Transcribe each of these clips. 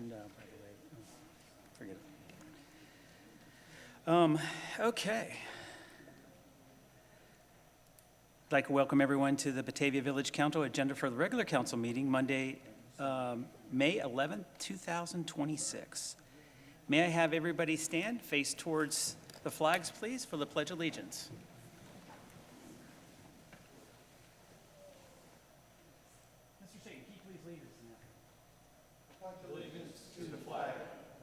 And by the way, forget it. Okay. I'd like to welcome everyone to the Batavia Village Council agenda for the regular council meeting, Monday, May 11th, 2026. May I have everybody stand, face towards the flags, please, for the Pledge of Allegiance. Mr. Satan, can you please lead us in that? Pledge allegiance to the flag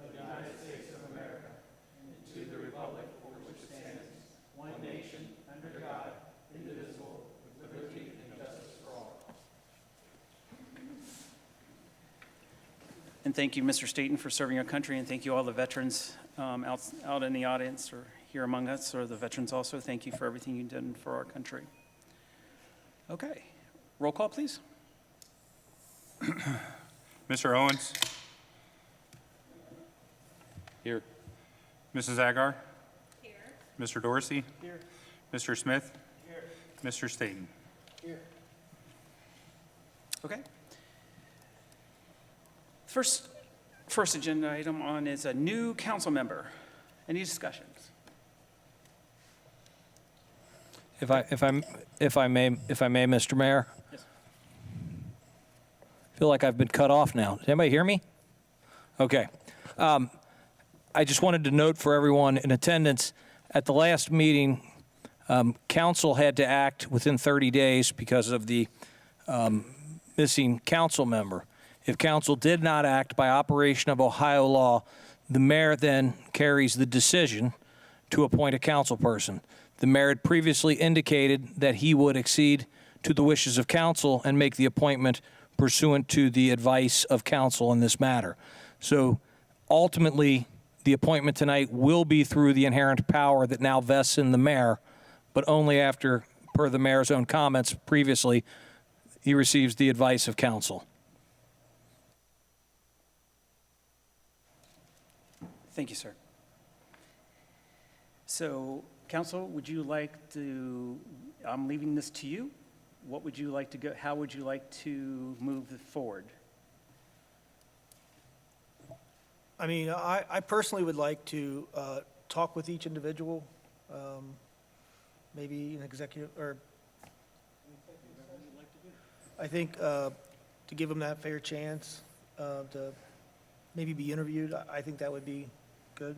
of the United States of America and to the republic for which it stands, one nation, under God, indivisible, with liberty and justice for all. And thank you, Mr. Staten, for serving our country, and thank you all the veterans out in the audience or here among us, or the veterans also. Thank you for everything you've done for our country. Okay, roll call, please. Mr. Owens? Here. Mrs. Agar? Here. Mr. Dorsey? Here. Mr. Smith? Here. Mr. Staten? Here. Okay. First agenda item on is a new council member. Any discussions? If I may, Mr. Mayor. Yes. I feel like I've been cut off now. Does anybody hear me? Okay. I just wanted to note for everyone in attendance, at the last meeting, council had to act within 30 days because of the missing council member. If council did not act by operation of Ohio law, the mayor then carries the decision to appoint a council person. The mayor had previously indicated that he would accede to the wishes of council and make the appointment pursuant to the advice of council in this matter. So ultimately, the appointment tonight will be through the inherent power that now vests in the mayor, but only after, per the mayor's own comments previously, he receives the advice of council. Thank you, sir. So, council, would you like to, I'm leaving this to you. What would you like to go, how would you like to move forward? I mean, I personally would like to talk with each individual, maybe an executive, or I think to give them that fair chance to maybe be interviewed. I think that would be good.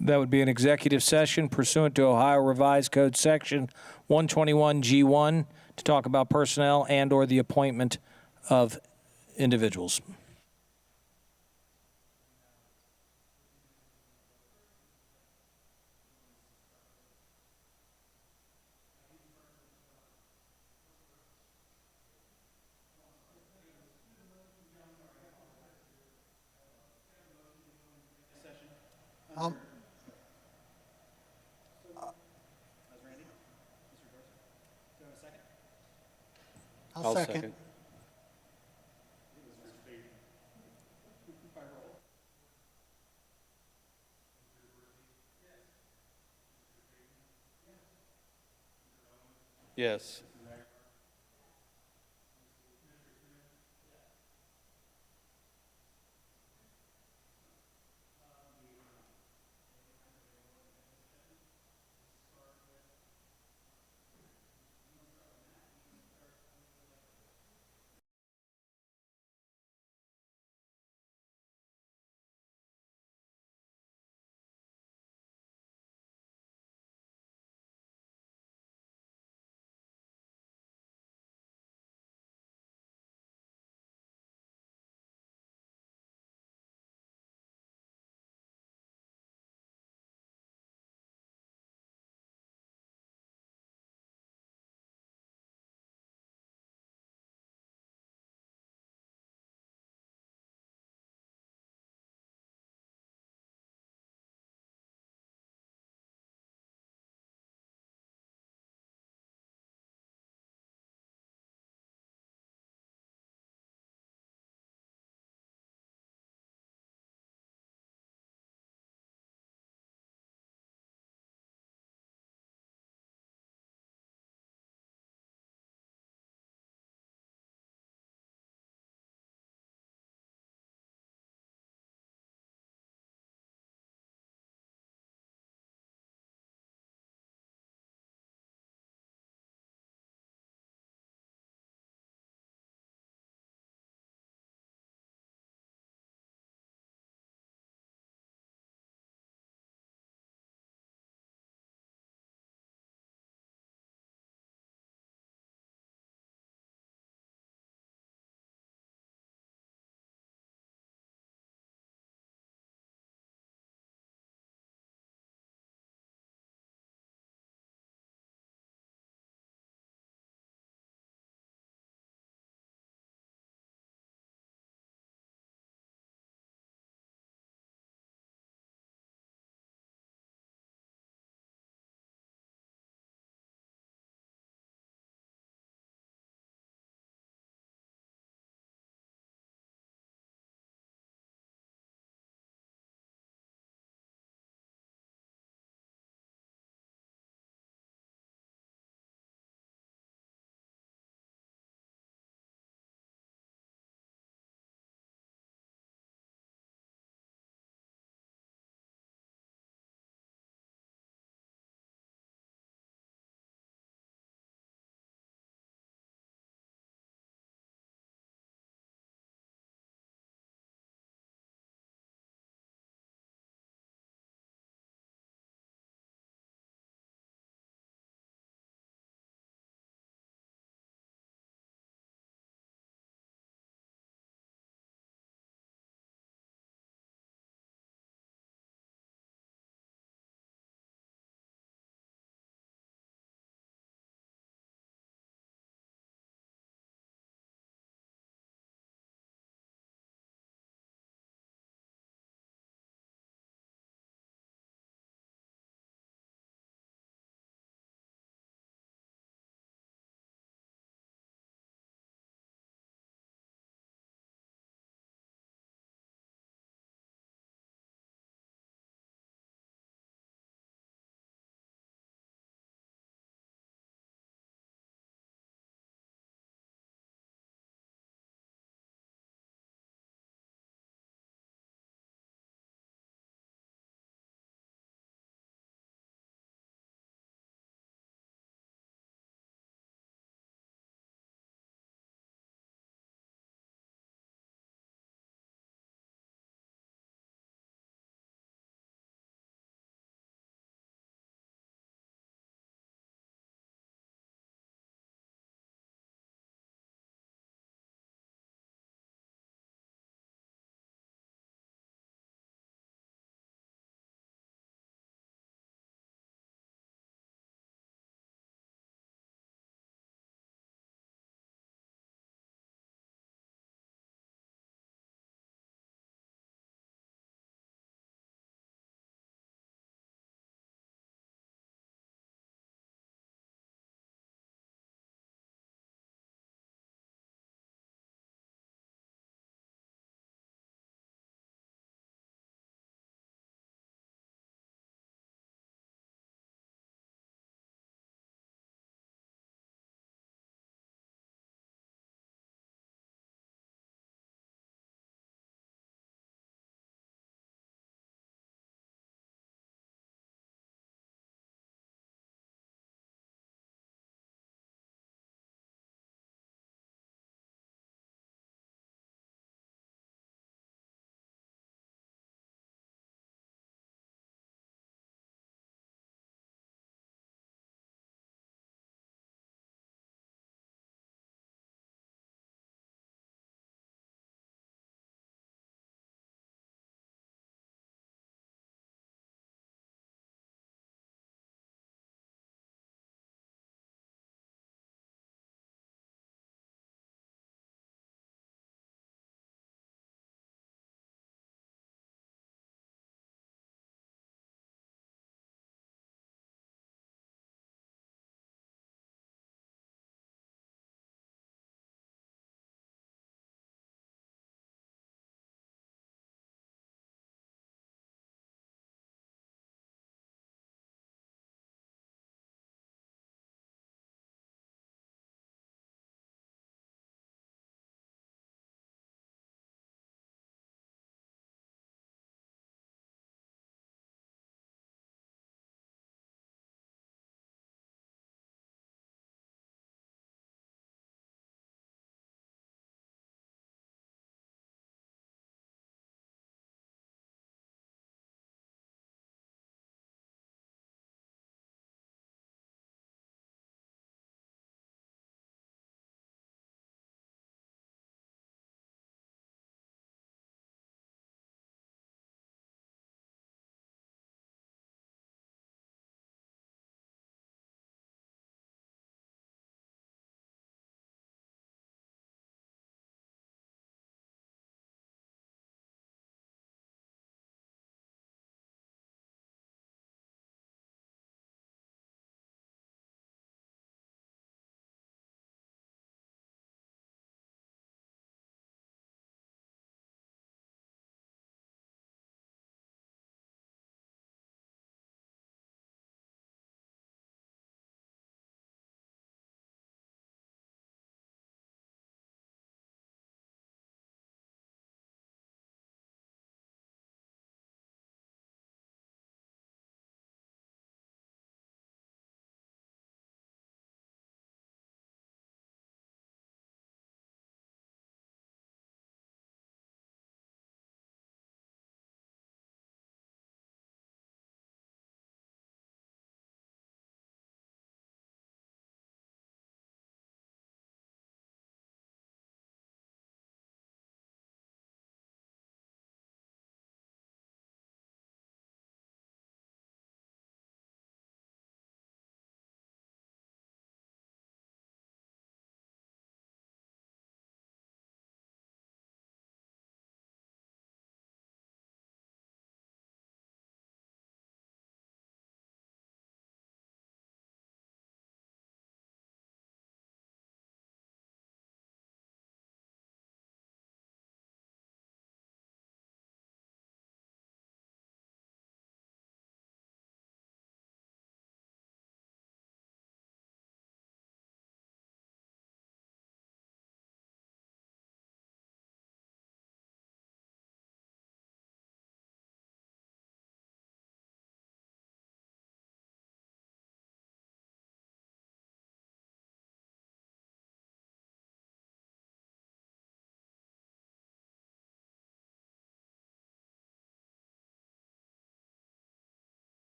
That would be an executive session pursuant to Ohio Revised Code Section 121G1 to talk about personnel and or the appointment of individuals. I'll second. Yes.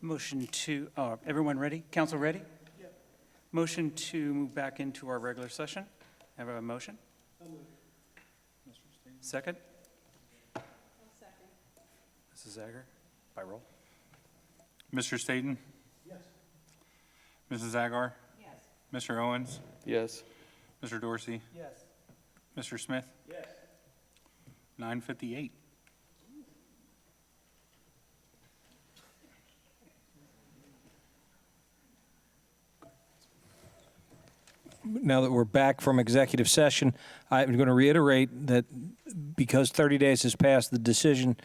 Motion to, everyone ready? Council ready? Yeah. Motion to move back into our regular session. Have a motion? Second? I'll second. Mrs. Zager, by roll. Mr. Staton? Yes. Mrs. Agar? Yes. Mr. Owens? Yes. Mr. Dorsey? Yes. Mr. Smith? Yes. 9:58. Now that we're back from executive session, I'm going to reiterate that because 30 days has passed, the decision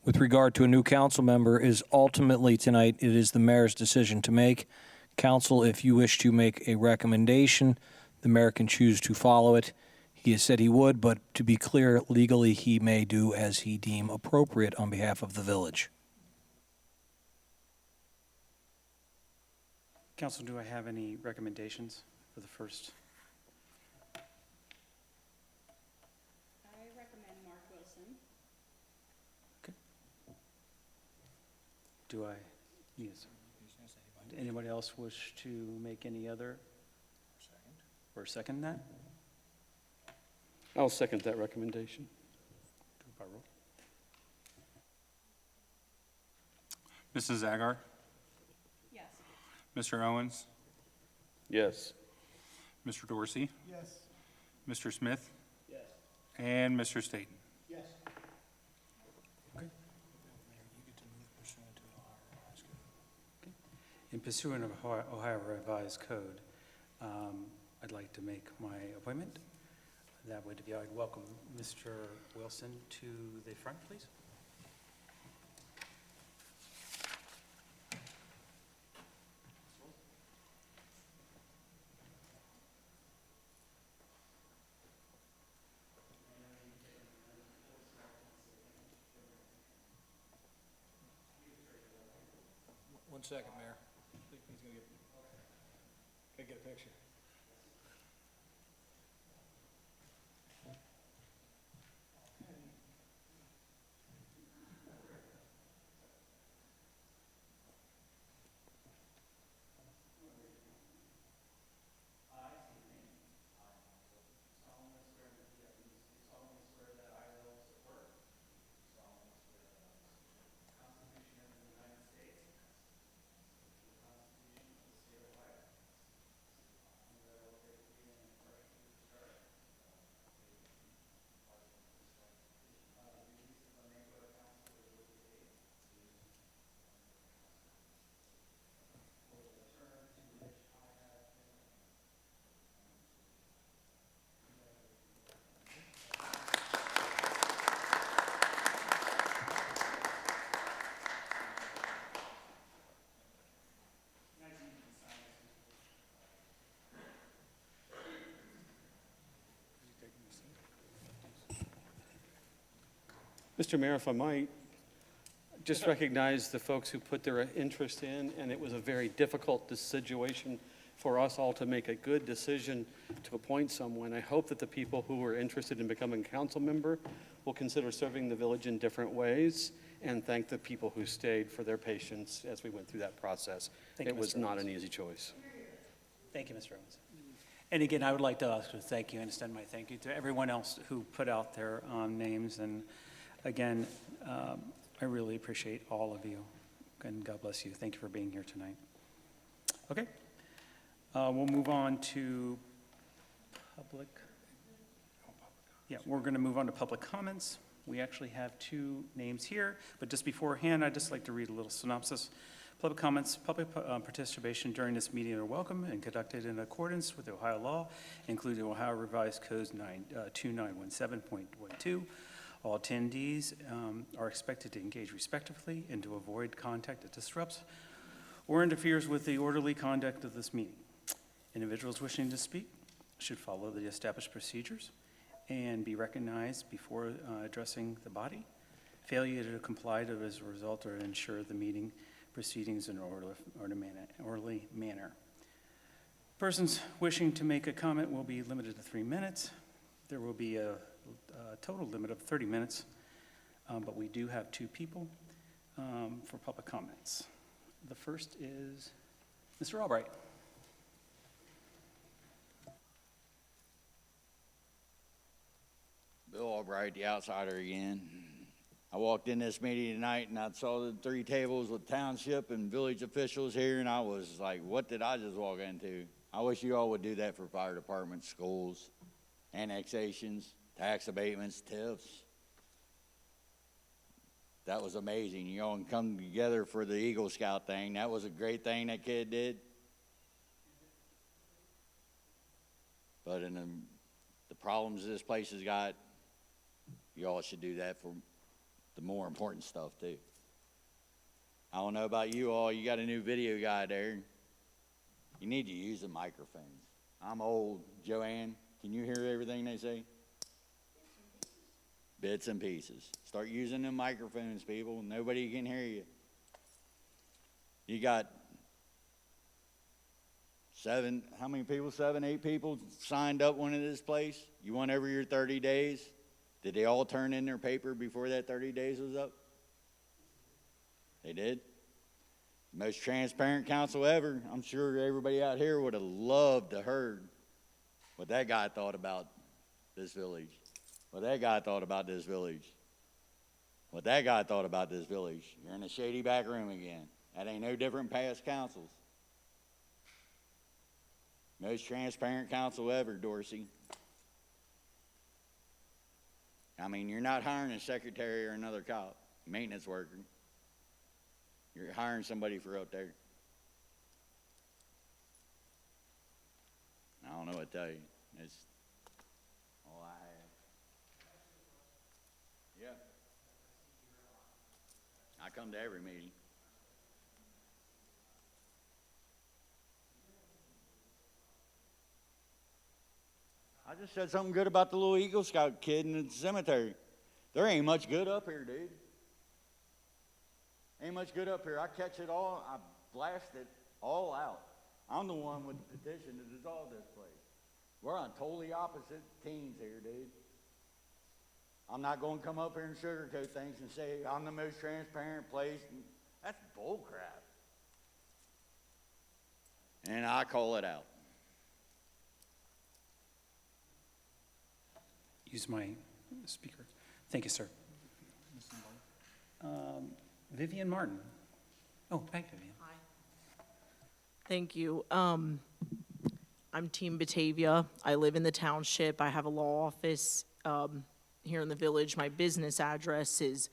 with regard to a new council member is ultimately tonight, it is the mayor's decision to make. Council, if you wish to make a recommendation, the mayor can choose to follow it. He has said he would, but to be clear, legally, he may do as he deem appropriate on behalf of the village. Council, do I have any recommendations for the first? I recommend Mark Wilson. Do I, yes. Anybody else wish to make any other? Or second that? I'll second that recommendation. Do it by roll. Mrs. Agar? Yes. Mr. Owens? Yes. Mr. Dorsey? Yes. Mr. Smith? Yes. And Mr. Staton? Yes. In pursuant of Ohio Revised Code, I'd like to make my appointment. That would be, I'd welcome Mr. Wilson to the front, please. One second, Mayor. He's going to get a picture. Mr. Mayor, if I might, just recognize the folks who put their interest in, and it was a very difficult situation for us all to make a good decision to appoint someone. I hope that the people who were interested in becoming a council member will consider serving the village in different ways, and thank the people who stayed for their patience as we went through that process. Thank you, It was Mr. not Owens. an easy choice. Thank you, Mr. Owens. And again, I would like to also thank you and extend my thank you to everyone else who put out their names. And again, I really appreciate all of you, and God bless you. Thank you for being here tonight. Okay, we'll move on to public. Yeah, we're going to move on to public comments. We actually have two names here, but just beforehand, I'd just like to read a little synopsis. Public comments, public participation during this meeting are welcome and conducted in accordance with Ohio law, including Ohio Revised Code 2917.12. All attendees are expected to engage respectfully and to avoid contact that disrupts or interferes with the orderly conduct of this meeting. Individuals wishing to speak should follow the established procedures and be recognized before addressing the body. Failure to comply as a result or ensure the meeting proceedings in an orderly manner. Persons wishing to make a comment will be limited to 3 minutes. There will be a total limit of 30 minutes, but we do have two people for public comments. The first is Mr. Albright. Bill Albright, the outsider again. I walked in this meeting tonight and I saw the 3 tables with township and village officials here, and I was like, what did I just walk into? I wish you all would do that for fire departments, schools, annexations, tax abatements, TIFs. That was amazing. You all can come together for the Eagle Scout thing. That was a great thing that kid did. But in the problems this place has got, you all should do that for the more important stuff too. I don't know about you all, you got a new video guy there. You need to use the microphones. I'm old. Joanne, can you hear everything they say? Bits and pieces. Start using them microphones, people. Nobody can hear you. You got how many people? 7, 8 people signed up one of this place. You want every your 30 days. Did they all turn in their paper before that 30 days was up? They did. Most transparent council ever. I'm sure everybody out here would have loved to heard what that guy thought about this village. What that guy thought about this village. What that guy thought about this village. You're in a shady back room again. That ain't no different past councils. Most transparent council ever, Dorsey. I mean, you're not hiring a secretary or another cop, maintenance worker. You're hiring somebody for up there. I don't know what to tell you. It's all I have. Yeah. I come to every meeting. I just said something good about the little Eagle Scout kid in the cemetery. There ain't much good up here, dude. Ain't much good up here. I catch it all. I blast it all out. I'm the one with the petition to dissolve this place. We're on totally opposite teams here, dude. I'm not going to come up here and sugarcoat things and say I'm the most transparent place. That's bull crap. And I call it out. Use my speaker. Thank you, sir. Vivian Martin. Oh, hi, Vivian. Hi. Thank you. I'm Team Batavia. I live in the township. I have a law office here in the village. My business address is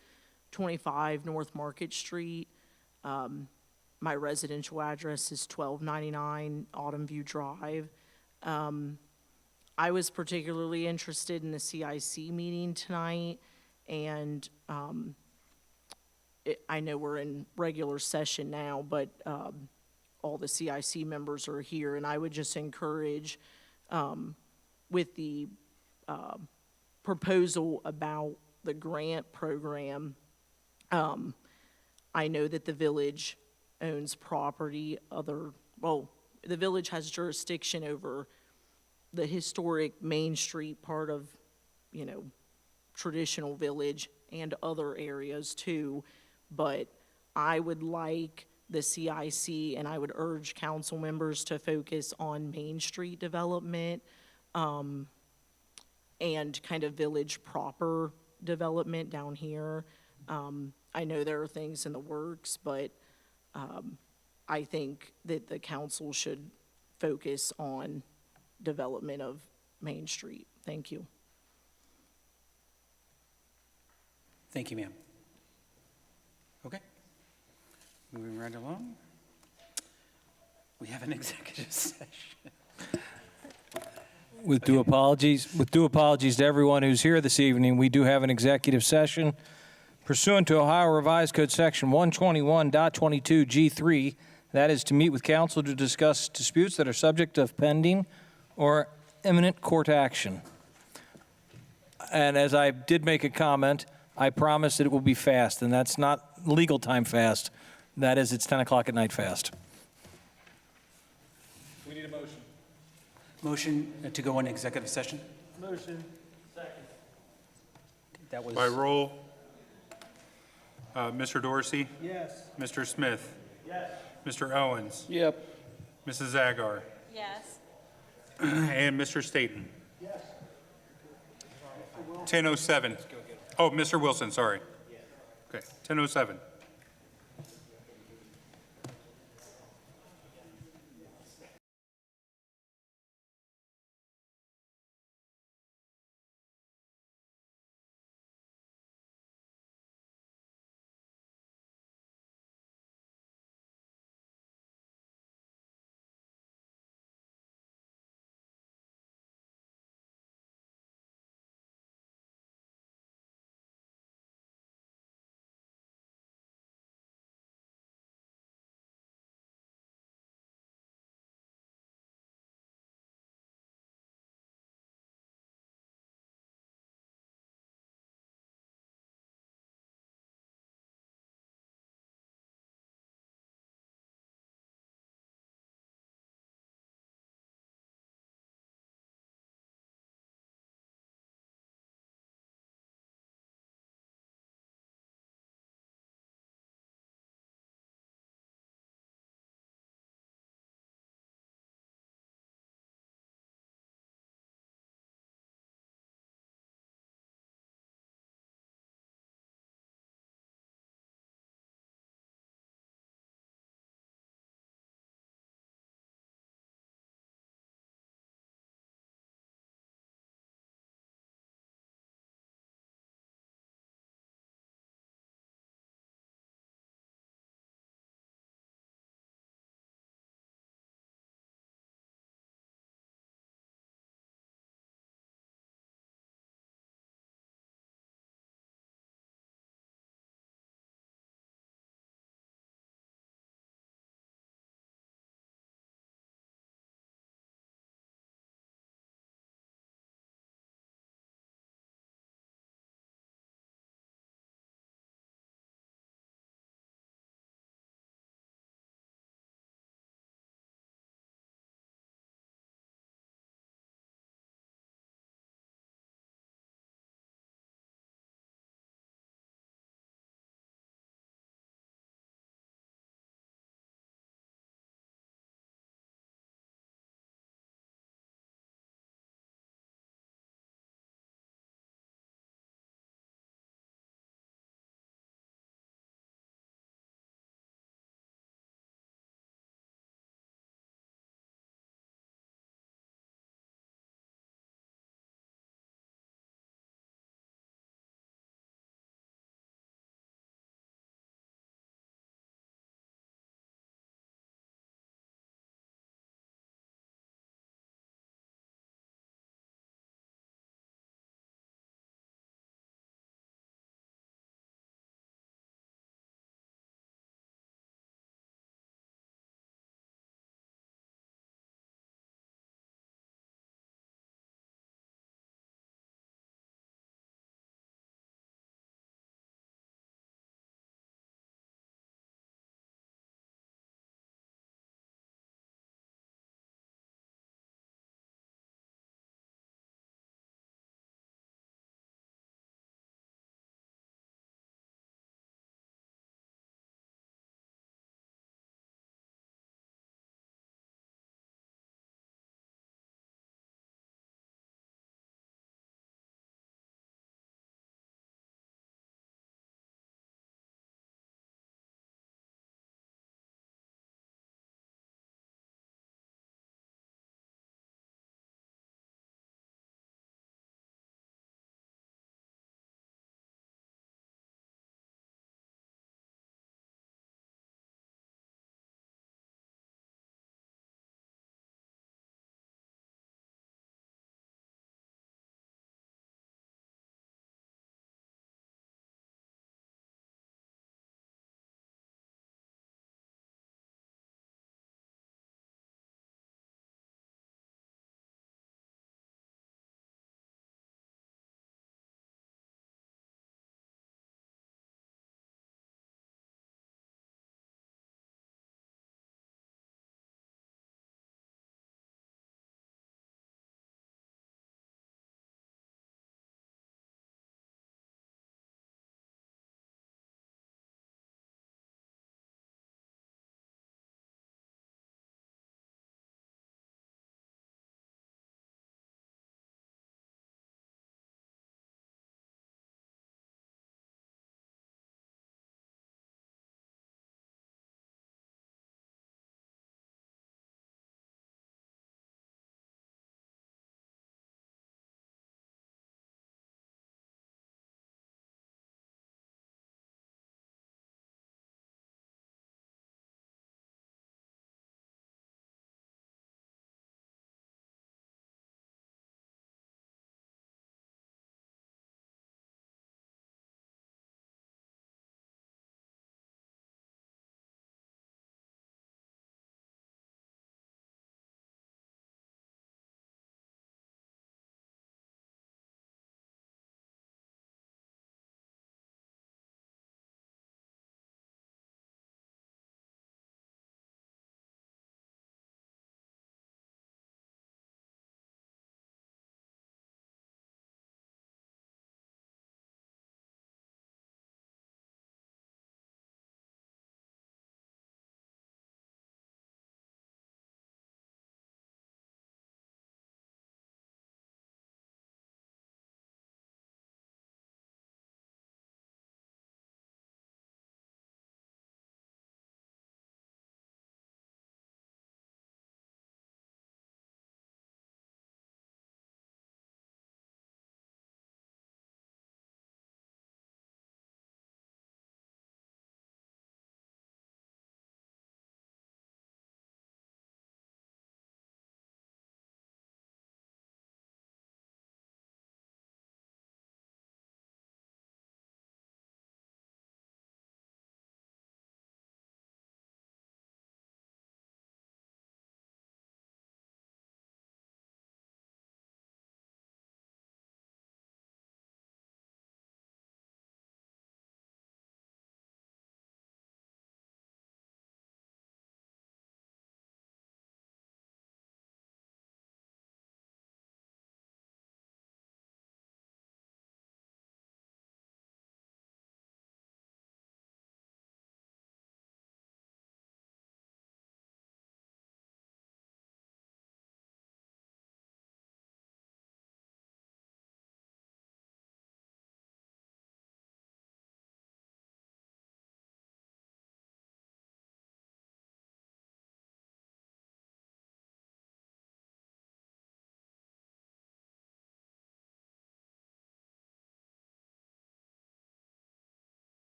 25 North Market Street. My residential address is 1299 Autumn View Drive. I was particularly interested in the CIC meeting tonight, and I know we're in regular session now, but all the CIC members are here, and I would just encourage with the proposal about the grant program, I know that the village owns property, the village has jurisdiction over the historic Main Street part of, traditional village and other areas too. But I would like the CIC, and I would urge council members to focus on Main Street development and kind of village proper development down here. I know there are things in the works, but I think that the council should focus on development of Main Street. Thank you. Thank you, ma'am. Okay. Moving right along. We have an executive session. With due apologies to everyone who's here this evening, we do have an executive session pursuant to Ohio Revised Code Section 121.22 G3. That is to meet with counsel to discuss disputes that are subject of pending or imminent court action. And as I did make a comment, I promise that it will be fast, and that's not legal time fast. That is, it's 10 o'clock at night fast. We need a motion. Motion to go on executive session? Motion. Second. That was. By roll, Mr. Dorsey, Yes. Mr. Smith, Mr. Owens, Yep. Mrs. Zagar, Yes. and Mr. Staton. 10:07. Oh, Mr. Wilson, sorry. Okay, 10:07.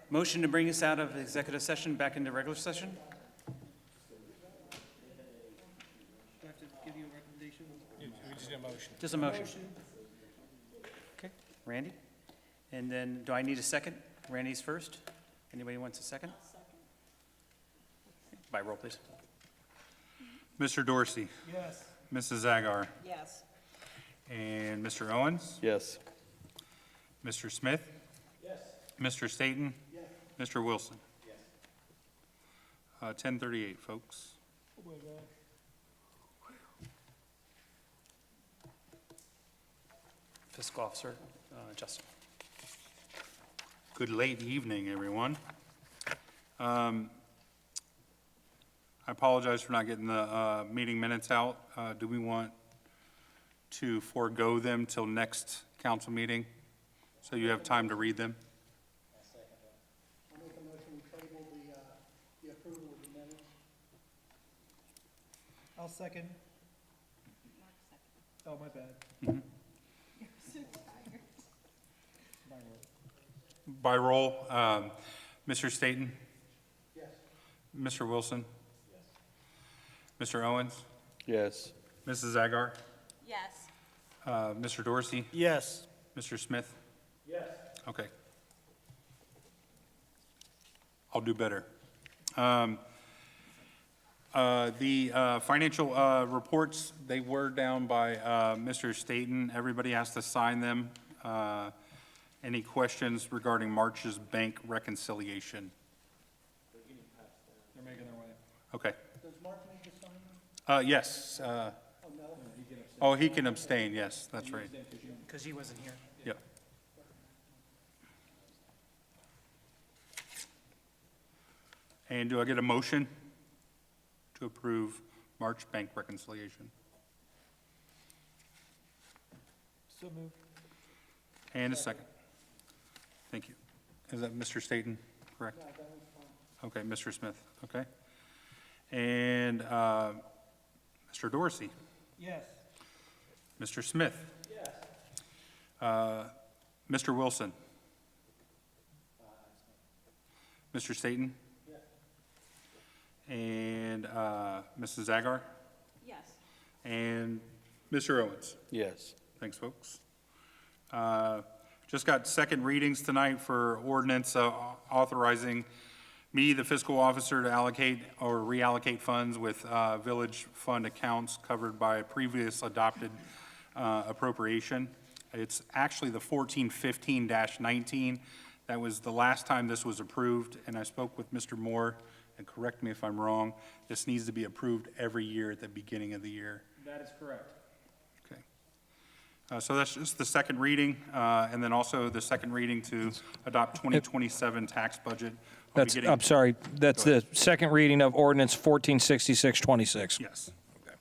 Motion to bring us out of executive session back into regular session? Do I have to give you a recommendation? Just a motion. Okay, Randy? And then, do I need a second? Randy's first. Anybody wants a second? By roll, please. Mr. Dorsey? Yes. Mrs. Zagar? Yes. And Mr. Owens? Yes. Mr. Smith? Yes. Mr. Staton? Yes. Mr. Wilson? Yes. 10:38, folks. Fiscal Officer, Justin. Good late evening, everyone. I apologize for not getting the meeting minutes out. Do we want to forego them till next council meeting, so you have time to read them? I'll make a motion we table the approval of the minutes. I'll second. Oh, my bad. By roll, Mr. Staton? Yes. Mr. Wilson? Yes. Mr. Owens? Yes. Mrs. Zagar? Yes. Mr. Dorsey? Yes. Mr. Smith? Yes. Okay. I'll do better. The financial reports, they were down by Mr. Staton. Everybody has to sign them. Any questions regarding March's bank reconciliation? They're making their way. Okay. Does Mark need to sign them? Yes. Oh, no? Oh, he can abstain, yes, that's right. Because he wasn't here. Yep. And do I get a motion to approve March bank reconciliation? So moved. And a second. Thank you. Is that Mr. Staton, correct? Okay, Mr. Smith, okay. And Mr. Dorsey? Yes. Mr. Smith? Yes. Mr. Wilson? Mr. Staton? Yes. And Mrs. Zagar? Yes. And Mr. Owens? Yes. Thanks, folks. Just got second readings tonight for ordinance authorizing me, the fiscal officer, to allocate or reallocate funds with village fund accounts covered by a previous adopted appropriation. It's actually the 1415-19. That was the last time this was approved, and I spoke with Mr. Moore, and correct me if I'm wrong, this needs to be approved every year at the beginning of the year. That is correct. Okay. So that's just the second reading, and then also the second reading to adopt 2027 tax budget. I'll be getting- I'm sorry, that's Go the second reading of ordinance 146626. Yes. Okay.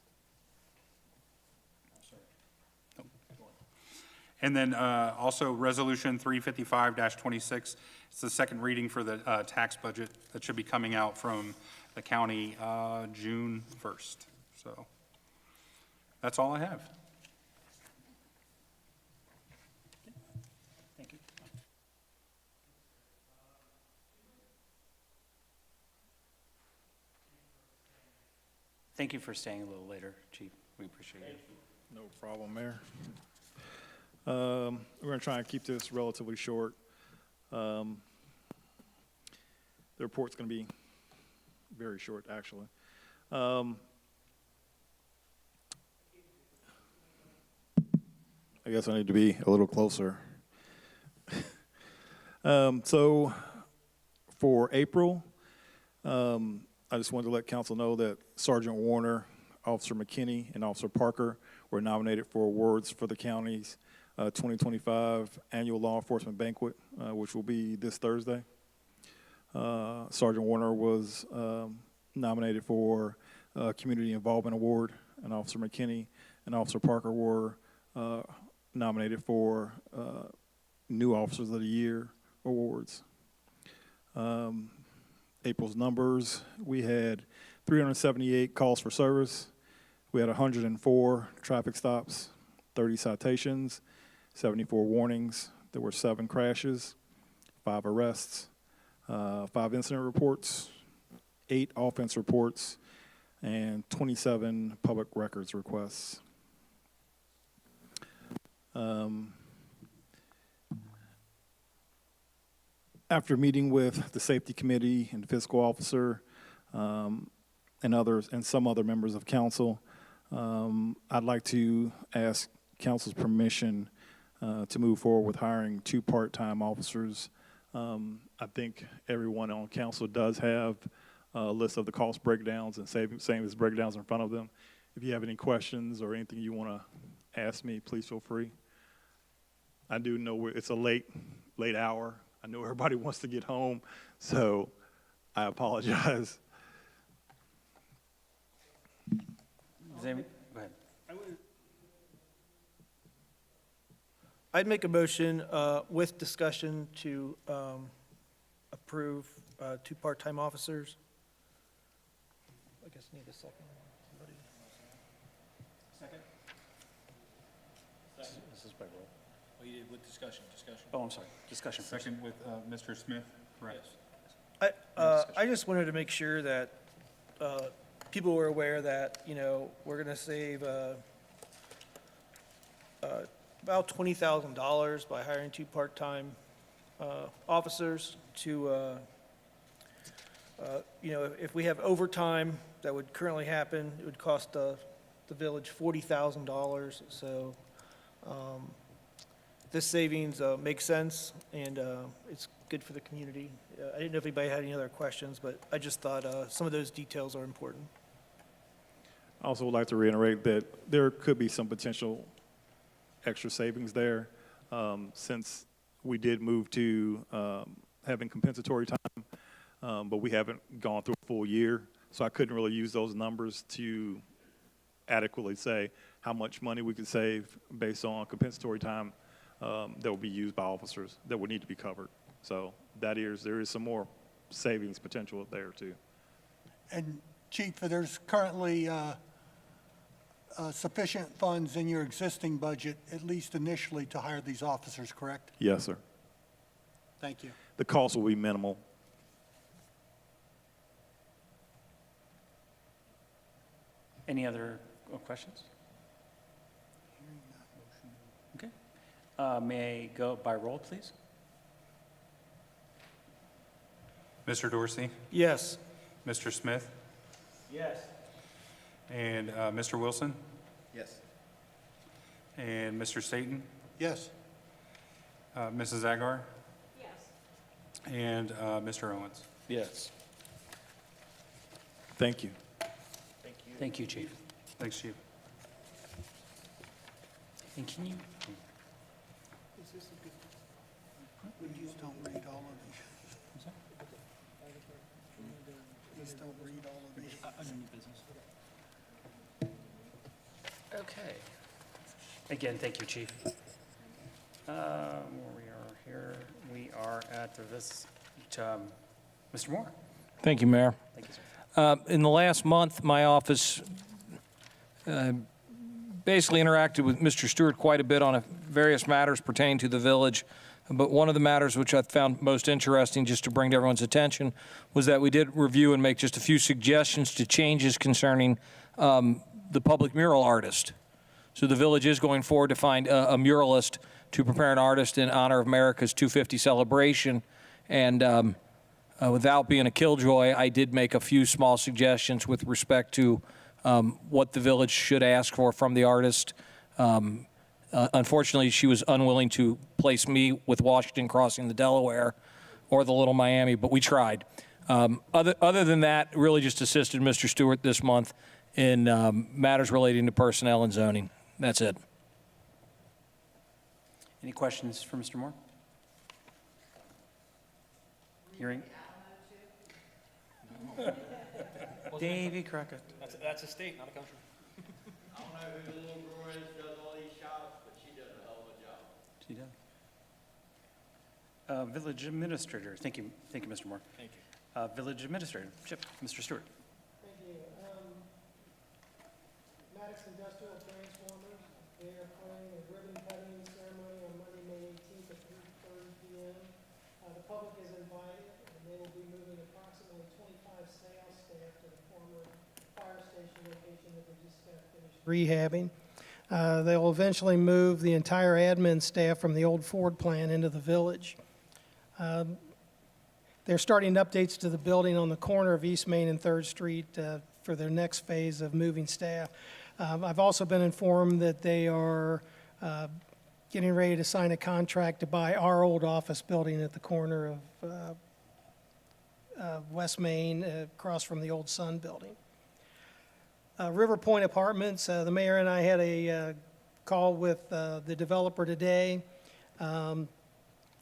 And then also Resolution 355-26. It's the second reading for the tax budget that should be coming out from the county June 1st. So that's all I have. Thank you. Thank you for staying a little later, Chief. We appreciate it. No problem, Mayor. We're going to try and keep this relatively short. The report's going to be very short, actually. I guess I need to be a little closer. So for April, I just wanted to let council know that Sergeant Warner, Officer McKinney, and Officer Parker were nominated for awards for the county's 2025 Annual Law Enforcement Banquet, which will be this Thursday. Sergeant Warner was nominated for Community Involvement Award, and Officer McKinney and Officer Parker were nominated for New Officers of the Year awards. April's numbers, we had 378 calls for service. We had 104 traffic stops, 30 citations, 74 warnings. There were 7 crashes, 5 arrests, 5 incident reports, 8 offense reports, and 27 public records requests. After meeting with the safety committee and the fiscal officer and others and some other members of council, I'd like to ask council's permission to move forward with hiring 2 part-time officers. I think everyone on council does have a list of the cost breakdowns and savings breakdowns in front of them. If you have any questions or anything you want to ask me, please feel free. I do know it's a late hour. I know everybody wants to get home, so I apologize. Go ahead. I'd make a motion with discussion to approve 2 part-time officers. I guess need a second. Somebody. Second? This is by roll. Oh, you did with discussion. Oh, I'm sorry, discussion first. Second with Mr. Smith, correct? I just wanted to make sure that people were aware that, we're going to save about $20,000 by hiring 2 part-time officers to, if we have overtime that would currently happen, it would cost the village $40,000. So this savings makes sense, and it's good for the community. I didn't know if anybody had any other questions, but I just thought some of those details are important. I also would like to reiterate that there could be some potential extra savings there, since we did move to having compensatory time, but we haven't gone through a full year. So I couldn't really use those numbers to adequately say how much money we could save based on compensatory time that will be used by officers that would need to be covered. So there is some more savings potential there too. And Chief, there's currently sufficient funds in your existing budget, at least initially, to hire these officers, correct? Yes, sir. Thank you. The cost will be minimal. Any other questions? Okay. May I go by roll, please? Mr. Dorsey, Yes. Mr. Smith, Yes. and Mr. Wilson, Yes. and Mr. Staton, Yes. Mrs. Agar, Yes. and Mr. Owens. Yes. Thank you. Thank you, Chief. Thanks, Chief. And can you, Please don't read all of these. Please don't read all of these. okay. Again, thank you, Chief. Where we are here, we are at this, Mr. Moore. Thank you, Mayor. Thank you, sir. In the last month, my office basically interacted with Mr. Stewart quite a bit on various matters pertaining to the village. But one of the matters which I found most interesting, just to bring to everyone's attention, was that we did review and make just a few suggestions to changes concerning the public mural artist. So the village is going forward to find a muralist to prepare an artist in honor of America's 250 celebration. And without being a killjoy, I did make a few small suggestions with respect to what the village should ask for from the artist. Unfortunately, she was unwilling to place me with Washington crossing the Delaware or the Little Miami, but we tried. Other than that, really just assisted Mr. Stewart this month in matters relating to personnel and zoning. That's it. Any questions for Mr. Moore? Hearing? Davy Crockett. That's a state, not a country. I don't know who the little girl is that does all these shops, but she does a hell of a job. She does. Village Administrator, thank you, Mr. Moore. Thank you. Village Administrator, Chip, Mr. Stewart. Thank you. Maddox Industrial Transformers, they are planning a ribbon cutting ceremony on Monday, May 18th at 3:30 p.m. The public is invited, and they will station location that they just got finished rehabbing. They'll eventually move the entire admin staff from the old Ford plant into the village. They're starting updates to the building on the corner of East Main and Third Street for their next phase of moving staff. I've also been informed that they are getting ready to sign a contract to buy our old office building at the corner of West Main, across from the old Sun building. River Point Apartments, the mayor and I had a call with the developer today.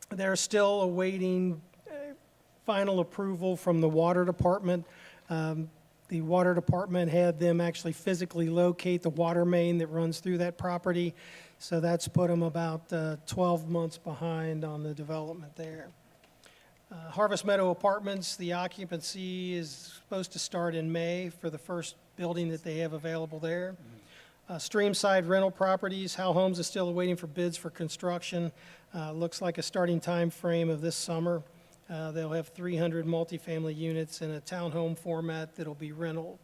They're still awaiting final approval from the water department. The water department had them actually physically locate the water main that runs through that property, so that's put them about 12 months behind on the development there. Harvest Meadow Apartments, the occupancy is supposed to start in May for the first building that they have available there. Streamside Rental Properties, Howe Homes is still waiting for bids for construction. Looks like a starting time frame of this summer. They'll have 300 multifamily units in a townhome format that'll be rental.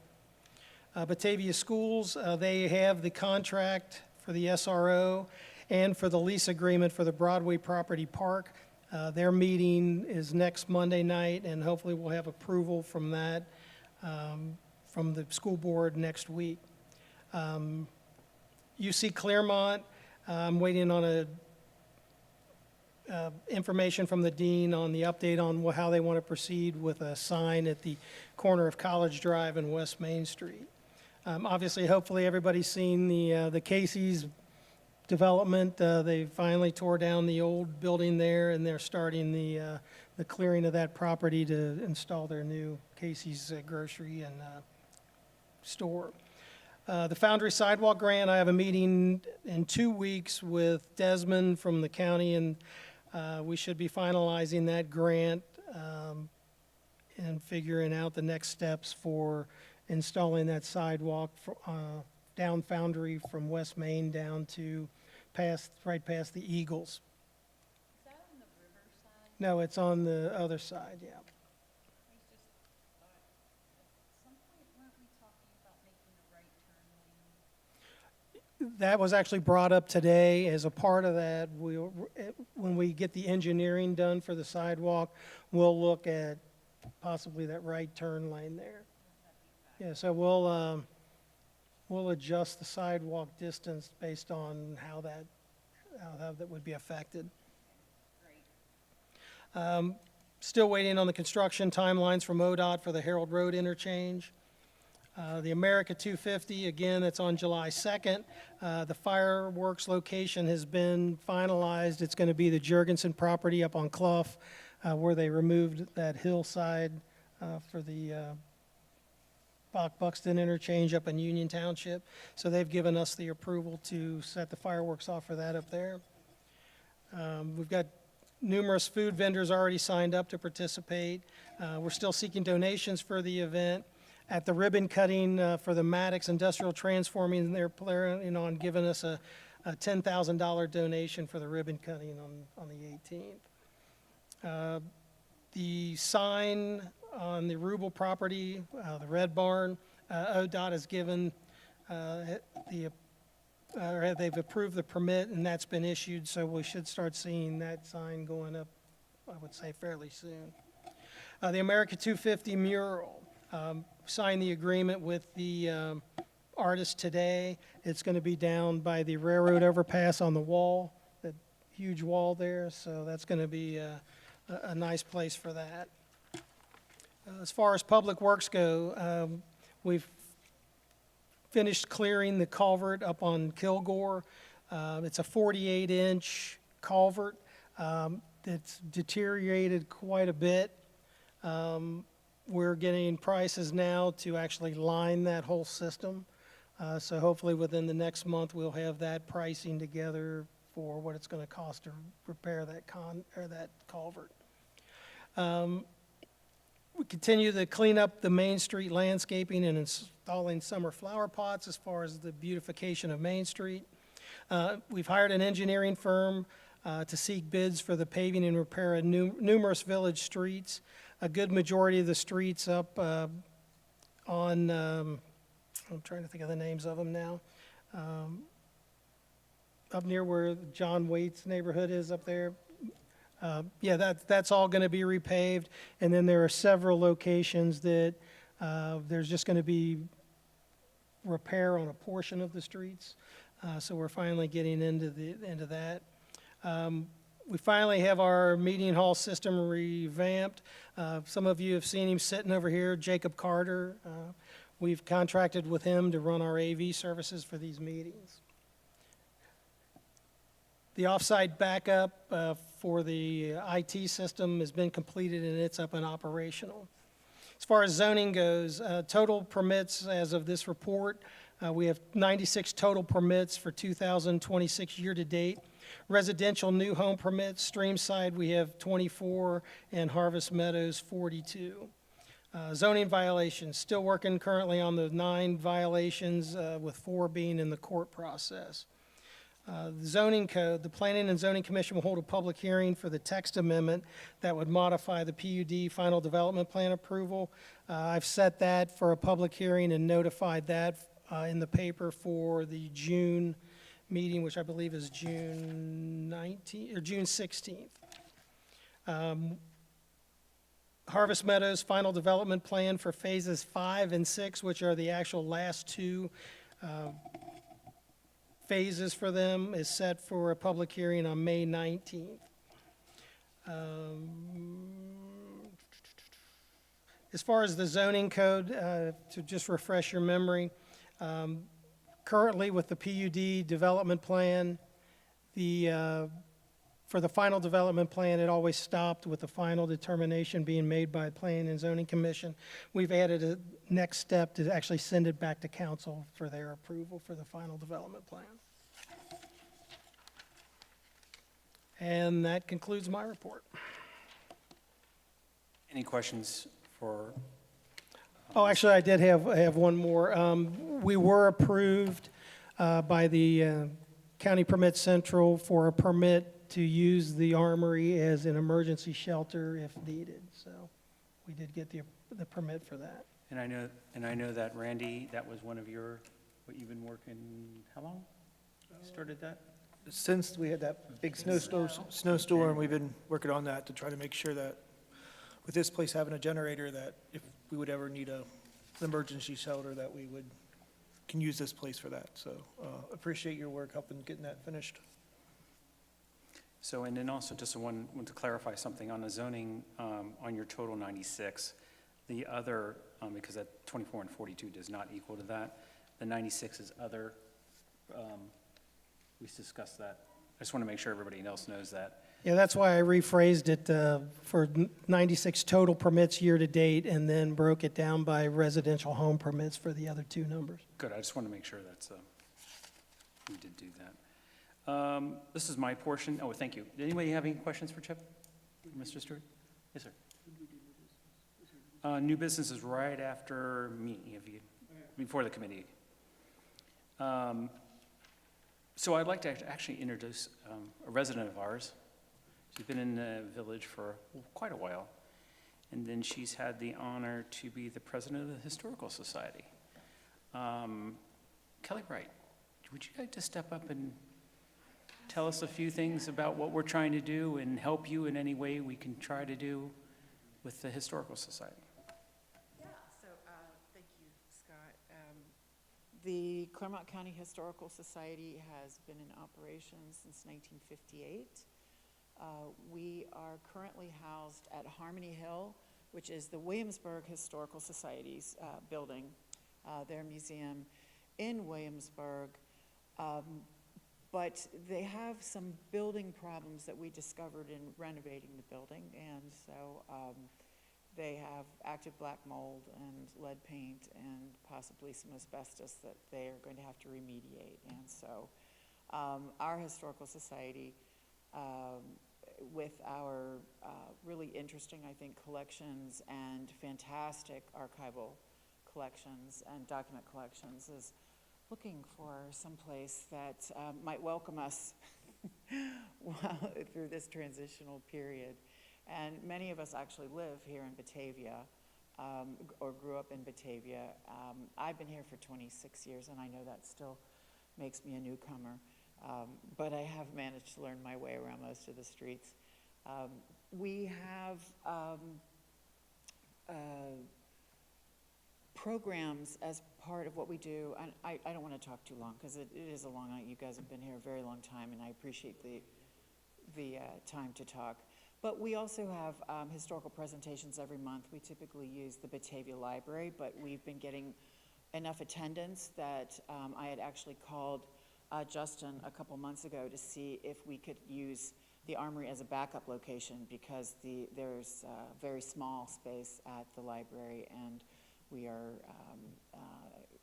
Batavia Schools, they have the contract for the SRO and for the lease agreement for the Broadway Property Park. Their meeting is next Monday night, and hopefully we'll have approval from that, from the school board next week. UC Claremont, I'm waiting on information from the dean on the update on how they want to proceed with a sign at the corner of College Drive and West Main Street. Obviously, hopefully, everybody's seen the Casey's development. They finally tore down the old building there, and they're starting the clearing of that property to install their new Casey's grocery and store. The Foundry Sidewalk Grant, I have a meeting in 2 weeks with Desmond from the county, and we should be finalizing that grant and figuring out the next steps for installing that sidewalk down Foundry from West Main down to right past the Eagles. Is that on the river side? No, it's on the other side, yeah. At some point, weren't we talking about making a right turn lane? That was actually brought up today. As a part of that, when we get the engineering done for the sidewalk, we'll look at possibly that right turn lane there. Yeah, so we'll adjust the sidewalk distance based on how that would be affected. Still waiting on the construction timelines from ODOT for the Harold Road interchange. The America 250, again, that's on July 2nd. The fireworks location has been finalized. It's going to be the Jurgensen property up on Clough, where they removed that hillside for the Buxton interchange up in Union Township. So they've given us the approval to set the fireworks off for that up there. We've got numerous food vendors already signed up to participate. We're still seeking donations for the event. At the ribbon cutting for the Maddox Industrial Transforming, they're planning on giving us a $10,000 donation for the ribbon cutting on the 18th. The sign on the Rubel property, the Red Barn, ODOT has given they've approved the permit, and that's been issued, so we should start seeing that sign going up, I would say, fairly soon. The America 250 mural, signed the agreement with the artist today. It's going to be down by the railroad overpass on the wall, that huge wall there, so that's going to be a nice place for that. As far as public works go, we've finished clearing the culvert up on Kilgore. It's a 48-inch culvert that's deteriorated quite a bit. We're getting prices now to actually line that whole system. So hopefully within the next month, we'll have that pricing together for what it's going to cost to repair that culvert. We continue to clean up the Main Street landscaping and installing summer flower pots as far as the beautification of Main Street. We've hired an engineering firm to seek bids for the paving and repair of numerous village streets. A good majority of the streets up on I'm trying to think of the names of them now. Up near where John Waite's neighborhood is up there. Yeah, that's all going to be repaved. And then there are several locations that there's just going to be repair on a portion of the streets. So we're finally getting into that. We finally have our meeting hall system revamped. Some of you have seen him sitting over here, Jacob Carter. We've contracted with him to run our AV services for these meetings. The offsite backup for the IT system has been completed and it's up and operational. As far as zoning goes, total permits as of this report, we have 96 total permits for 2026 year-to-date. Residential new home permits, Streamside, we have 24, and Harvest Meadows, 42. Zoning violations, still working currently on the 9 violations, with 4 being in the court process. The zoning code, the Planning and Zoning Commission will hold a public hearing for the text amendment that would modify the PUD final development plan approval. I've set that for a public hearing and notified that in the paper for the June meeting, which I believe is June 19th or June 16th. Harvest Meadows final development plan for phases 5 and 6, which are the actual last 2 phases for them, is set for a public hearing on May 19th. As far as the zoning code, to just refresh your memory, currently with the PUD development plan, for the final development plan, it always stopped with the final determination being made by the Planning and Zoning Commission. We've added a next step to actually send it back to council for their approval for the final development plan. And that concludes my report. Any questions for, Oh, actually, I did have one more. We were approved by the County Permit Central for a permit to use the armory as an emergency shelter if needed. So we did get the permit for that. and I know that Randy, that was one of your, what you've been working, how long? Started that? Since we had that big snowstorm, we've been working on that to try to make sure that with this place having a generator, that if we would ever need an emergency shelter, that we can use this place for that. So appreciate your work helping getting that finished. So, and then also just want to clarify something on the zoning, on your total 96, the other, because that 24 and 42 does not equal to that, the 96 is other, we discussed that. I just want to make sure everybody else knows that. Yeah, that's why I rephrased it for 96 total permits year-to-date and then broke it down by residential home permits for the other 2 numbers. Good, I just want to make sure that's, we did do that. This is my portion. Oh, thank you. Did anybody have any questions for Chip? Mr. Stewart? Yes, sir. New business is right after me, before the committee. So I'd like to actually introduce a resident of ours. She's been in the village for quite a while, and then she's had the honor to be the president of the Historical Society. Kelly Bright, would you like to step up and tell us a few things about what we're trying to do and help you in any way we can try to do with the Historical Society? Yeah, so thank you, Scott. The Claremont County Historical Society has been in operation since 1958. We are currently housed at Harmony Hill, which is the Williamsburg Historical Society's building, their museum in Williamsburg. But they have some building problems that we discovered in renovating the building, and so they have active black mold and lead paint and possibly some asbestos that they are going to have to remediate. And so our Historical Society, with our really interesting, I think, collections and fantastic archival collections and document collections, is looking for some place that might welcome us through this transitional period. And many of us actually live here in Batavia, or grew up in Batavia. I've been here for 26 years, and I know that still makes me a newcomer. But I have managed to learn my way around most of the streets. We have programs as part of what we do, and I don't want to talk too long because it is a long night. You guys have been here a very long time, and I appreciate the time to talk. But we also have historical presentations every month. We typically use the Batavia Library, but we've been getting enough attendance that I had actually called Justin a couple months ago to see if we could use the Armory as a backup location because there's a very small space at the library, and we are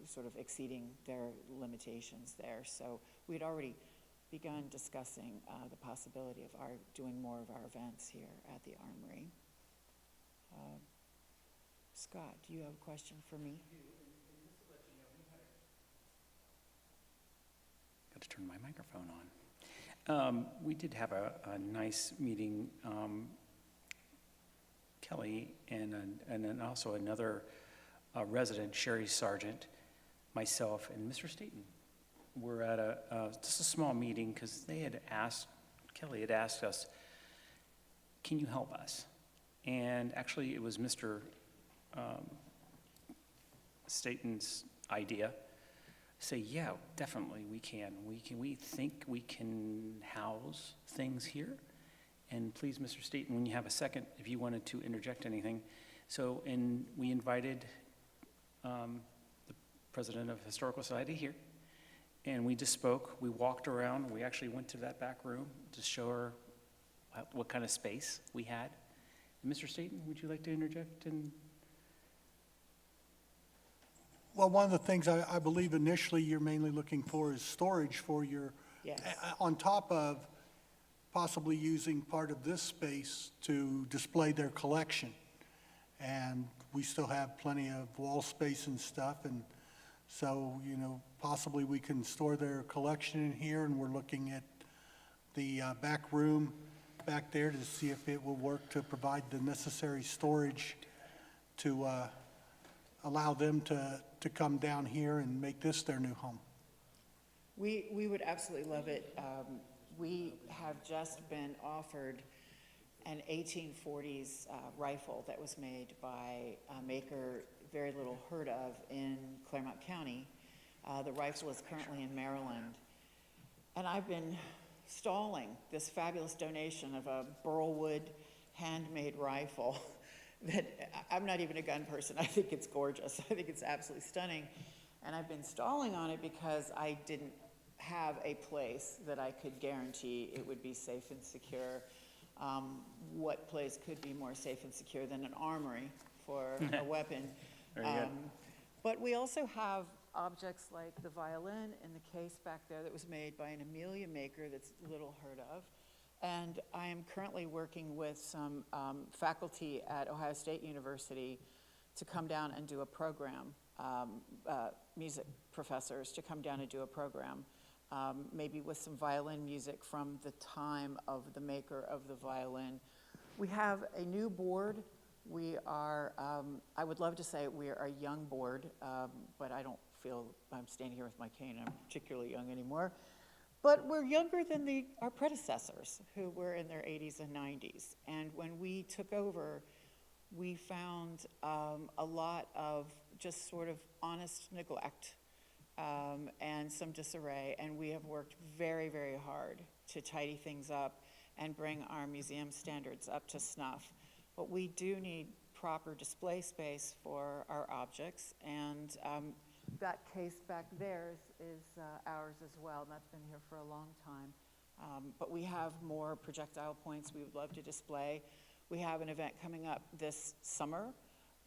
sort of exceeding their limitations there. So we'd already begun discussing the possibility of doing more of our events here at the Armory. Scott, do you have a question for me? Got to turn my microphone on. We did have a nice meeting, Kelly, and then also another resident, Sherry Sargent, myself, and Mr. Staten. We're at just a small meeting because Kelly had asked us, can you help us? And actually it was Mr. Staten's idea. Say, yeah, definitely we can. We think we can house things here. And please, Mr. Staten, when you have a second, if you wanted to interject anything. So, and we invited the president of Historical Society here. And we just spoke, we walked around, we actually went to that back room to show her what kind of space we had. And Mr. Staten, would you like to interject? Well, one of the things I believe initially you're mainly looking for is storage for your, Yes. on top of possibly using part of this space to display their collection. And we still have plenty of wall space and stuff, and so, possibly we can store their collection in here, and we're looking at the back room back there to see if it will work to provide the necessary storage to allow them to come down here and make this their new home. We would absolutely love it. We have just been offered an 1840s rifle that was made by a maker very little heard of in Claremont County. The rifle is currently in Maryland. And I've been stalling this fabulous donation of a burlwood handmade rifle that I'm not even a gun person. I think it's gorgeous. I think it's absolutely stunning. And I've been stalling on it because I didn't have a place that I could guarantee it would be safe and secure. What place could be more safe and secure than an armory for a weapon? But we also have objects like the violin in the case back there that was made by an Amelia maker that's little heard of. And I am currently working with some faculty at Ohio State University to come down and do a program, music professors to come down and do a program, maybe with some violin music from the time of the maker of the violin. We have a new board. We are, I would love to say we are a young board, but I don't feel I'm standing here with my cane, I'm particularly young anymore. But we're younger than our predecessors, who were in their 80s and 90s. And when we took over, we found a lot of just sort of honest neglect and some disarray. And we have worked very, very hard to tidy things up and bring our museum standards up to snuff. But we do need proper display space for our objects, and that case back there is ours as well, and that's been here for a long time. But we have more projectile points we would love to display. We have an event coming up this summer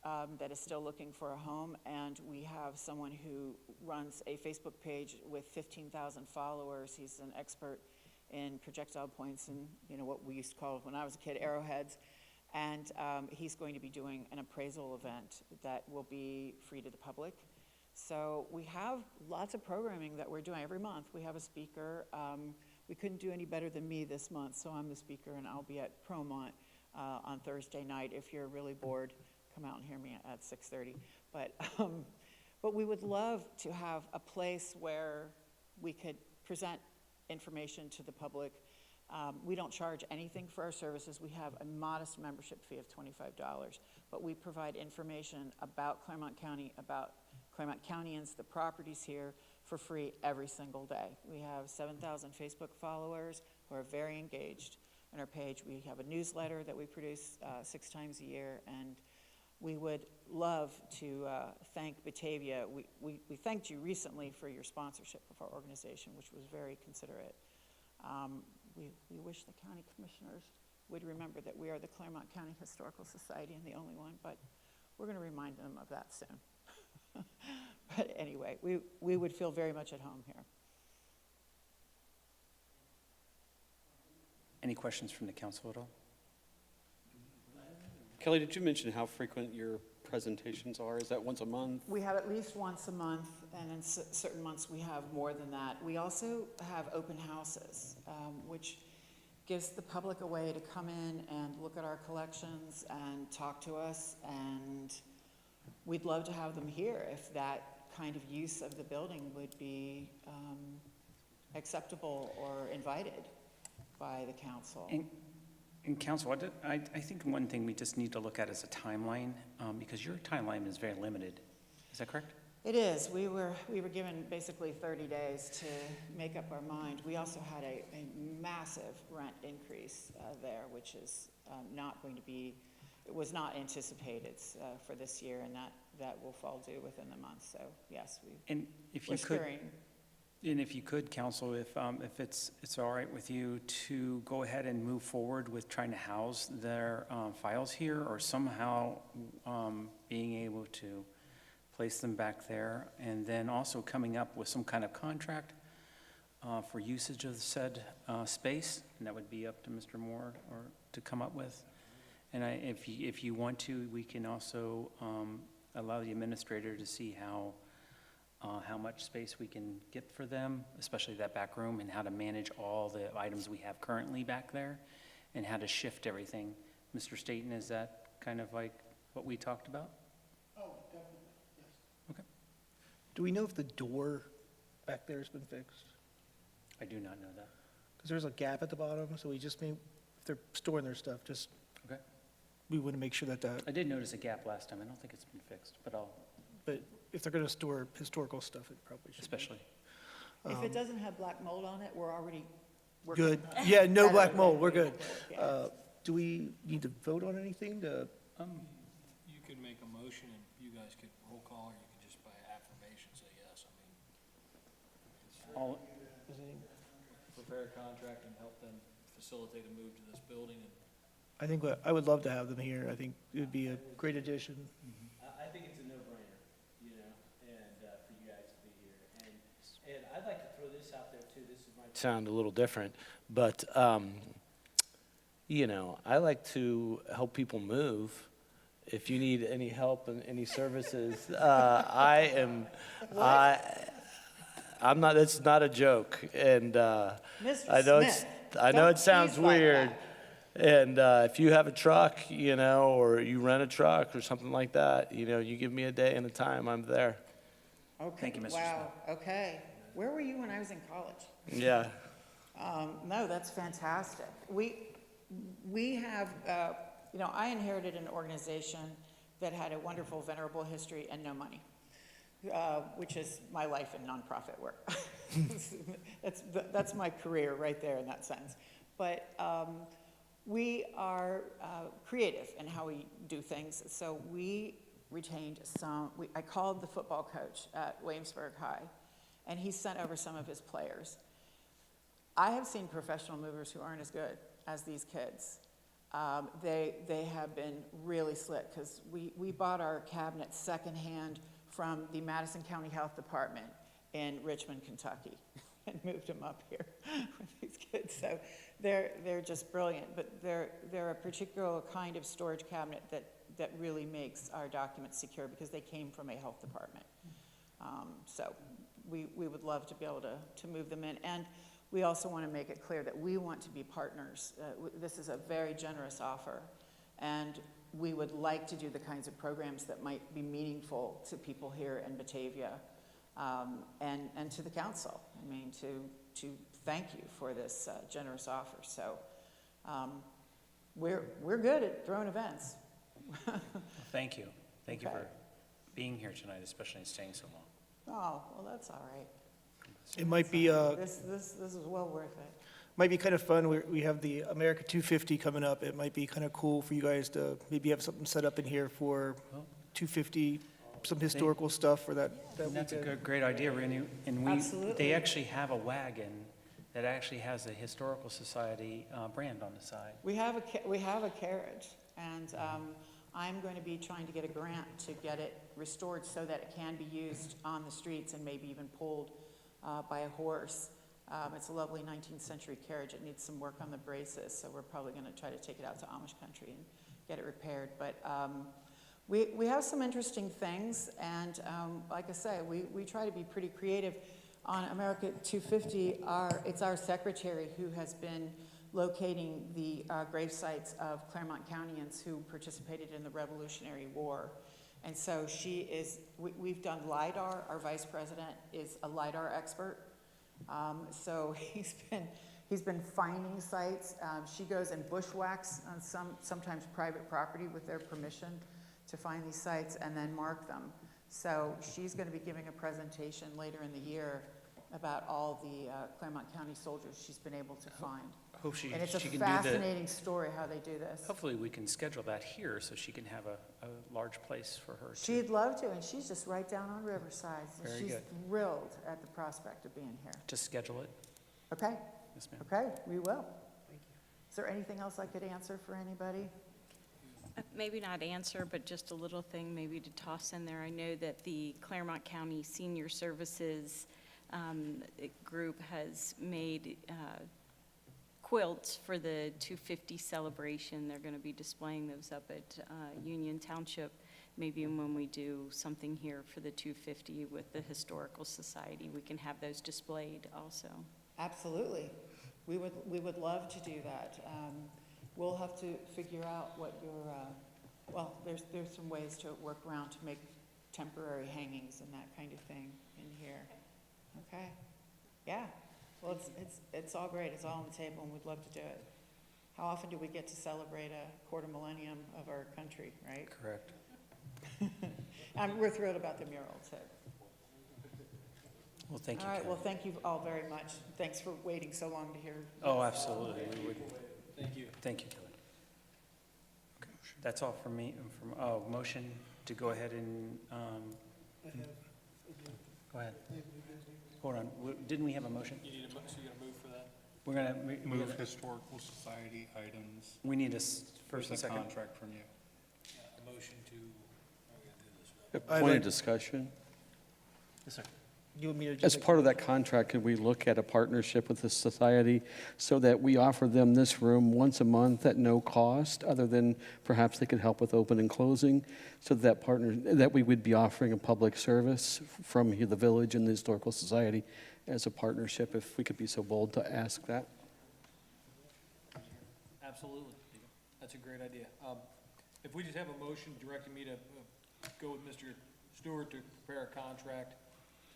that is still looking for a home, and we have someone who runs a Facebook page with 15,000 followers. He's an expert in projectile points and what we used to call, when I was a kid, arrowheads. And he's going to be doing an appraisal event that will be free to the public. So we have lots of programming that we're doing every month. We have a speaker. We couldn't do any better than me this month, so I'm the speaker, and I'll be at Promont on Thursday night. If you're really bored, come out and hear me at 6:30. But we would love to have a place where we could present information to the public. We don't charge anything for our services. We have a modest membership fee of $25, but we provide information about Claremont County, about Claremont Countyans, the properties here, for free every single day. We have 7,000 Facebook followers who are very engaged on our page. We have a newsletter that we produce 6 times a year, and we would love to thank Batavia. We thanked you recently for your sponsorship of our organization, which was very considerate. We wish the county commissioners would remember that we are the Claremont County Historical Society and the only one, but we're going to remind them of that soon. But anyway, we would feel very much at home here. Any questions from the council at all? Kelly, did you mention how frequent your presentations are? Is that once a month? We have at least once a month, and in certain months we have more than that. We also have open houses, which gives the public a way to come in and look at our collections and talk to us, and we'd love to have them here if that kind of use of the building would be acceptable or invited by the council. And council, I think one thing we just need to look at is a timeline, because your timeline is very limited. Is that correct? It is. We were given basically 30 days to make up our mind. We also had a massive rent increase there, which is not going to be, it was not anticipated for this year, and that will fall due within the month. So yes, And if you could, council, if it's all right with you to go ahead and move forward with trying to house their files here, or somehow being able to place them back there, and then also coming up with some kind of contract for usage of said space, and that would be up to Mr. Moore or to come up with. And if you want to, we can also allow the administrator to see how much space we can get for them, especially that back room, and how to manage all the items we have currently back there, and how to shift everything. Mr. Staton, is that kind of like what we talked about? Oh, definitely, yes. Okay. Do we know if the door back there has been fixed? I do not know that. Because there's a gap at the bottom, so we just may, if they're storing their stuff, just, Okay. we want to make sure that I did notice a gap last time. I don't think it's been fixed, but but if they're going to store historical stuff, it probably should. especially. if it doesn't have black mold on it, we're already working. Good. Yeah, no better black than mold, we're black good. mold, yeah. Do we need to vote on anything to? You could make a motion and you guys could roll call, or you could just by affirmation say yes. I mean, prepare a contract and help them facilitate a move to this building. And I think I would love to have them here. I think it would be a great addition. I think it's a no-brainer, you know, and for you guys to be here. And I'd like to throw this out there too. This might sound a little different, but you know, I like to help people move. If you need any help and any services, I'm not. That's not a joke, and I know Smith, I know don't it sounds tease like weird. that. And if you have a truck, you know, or you rent a truck or something like that, you know, you give me a day and a time, I'm there. Okay. Thank you, Mr. Wow, okay. Where were you when I was in college? Yeah. No, that's fantastic. We have, you know, I inherited an organization that had a wonderful, venerable history and no money, which is my life in nonprofit work. That's my career right there in that sense. But we are creative in how we do things. So we retained I called the football coach at Williamsburg High, and he sent over some of his players. I have seen professional movers who aren't as good as these kids. They have been really slick, because we bought our cabinets secondhand from the Madison County Health Department in Richmond, Kentucky, and moved them up here with these kids. So they're just brilliant, but they're a particular kind of storage cabinet that really makes our documents secure, because they came from a health department. So we would love to be able to move them in. And we also want to make it clear that we want to be partners. This is a very generous offer. And we would like to do the kinds of programs that might be meaningful to people here in Batavia, and to the council. I mean, to thank you for this generous offer. So we're good at throwing events. Thank you. Thank you Okay. for being here tonight, especially and staying so long. Oh, well, that's all right. It might be, This is well worth it. might be kind of fun. We have the America 250 coming up. It might be kind of cool for you guys to maybe have something set up in here for 250, some historical stuff for that And that's a weekend. great idea, Randy. And Absolutely. they actually have a wagon that actually has the Historical Society brand on the side. We have a carriage, and I'm going to be trying to get a grant to get it restored so that it can be used on the streets and maybe even pulled by a horse. It's a lovely 19th century carriage. It needs some work on the braces, so we're probably going to try to take it out to Amish country and get it repaired. But we have some interesting things, and like I say, we try to be pretty creative. On America 250, it's our secretary who has been locating the grave sites of Claremont Countyans who participated in the Revolutionary War. And so we've done LIDAR. Our vice president is a LIDAR expert. So he's been finding sites. She goes and bushwhacks on sometimes private property with their permission to find these sites and then mark them. So she's going to be giving a presentation later in the year about all the Claremont County soldiers she's been able to find. Hope she And it's a can do fascinating story how they do this. Hopefully, we can schedule that here so she can have a large place for her. She'd love to, and she's just right down on Riverside. So Very she's good. thrilled at the prospect of being here. Just schedule it. Okay, Yes, ma'am. okay, we will. Is there anything else I could answer for anybody? Maybe not answer, but just a little thing maybe to toss in there. I know that the Claremont County Senior Services group has made quilts for the 250 celebration. They're going to be displaying those up at Union Township. Maybe when we do something here for the 250 with the Historical Society, we can have those displayed also. Absolutely. We would love to do that. We'll have to figure out what your, well, there's some ways to work around to make temporary hangings and that kind of thing in here. Okay. Yeah. Well, it's all great. It's all on the table, and we'd love to do it. How often do we get to celebrate a quarter millennium of our country, right? Correct. And we're thrilled about the mural, too. Well, thank you, All right, Kelly. well, thank you all very much. Thanks for waiting so long to hear. Oh, absolutely. We would. Thank you. Thank you, Kelly. Okay. That's all from me. Motion to go ahead and, go ahead. Hold on. Didn't we have a motion? You need a, so you're gonna move for that? We're gonna. Move Historical Society items. We need a First first and a second. contract from you. A motion to, how are we gonna do this? I'd Point like- of discussion. Yes, sir. You want me to As just, part of that contract, could we look at a partnership with the society so that we offer them this room once a month at no cost, other than perhaps they could help with open and closing, so that we would be offering a public service from the village and the Historical Society as a partnership, if we could be so bold to ask that? Absolutely. That's a great idea. If we just have a motion directing me to go with Mr. Stewart to prepare a contract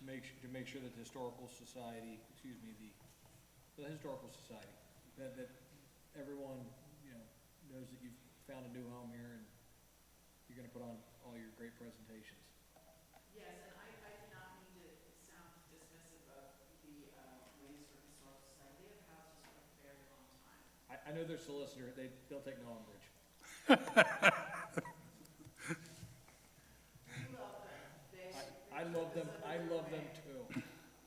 to make sure that the Historical Society, the Historical Society, that everyone, knows that you've found a new home here and you're gonna put on all your great presentations. Yes, and I do not mean to sound dismissive of the Ladies for Historical Society. They have houses for a very long time. I know their solicitor, they'll take no umbrage. I love them too.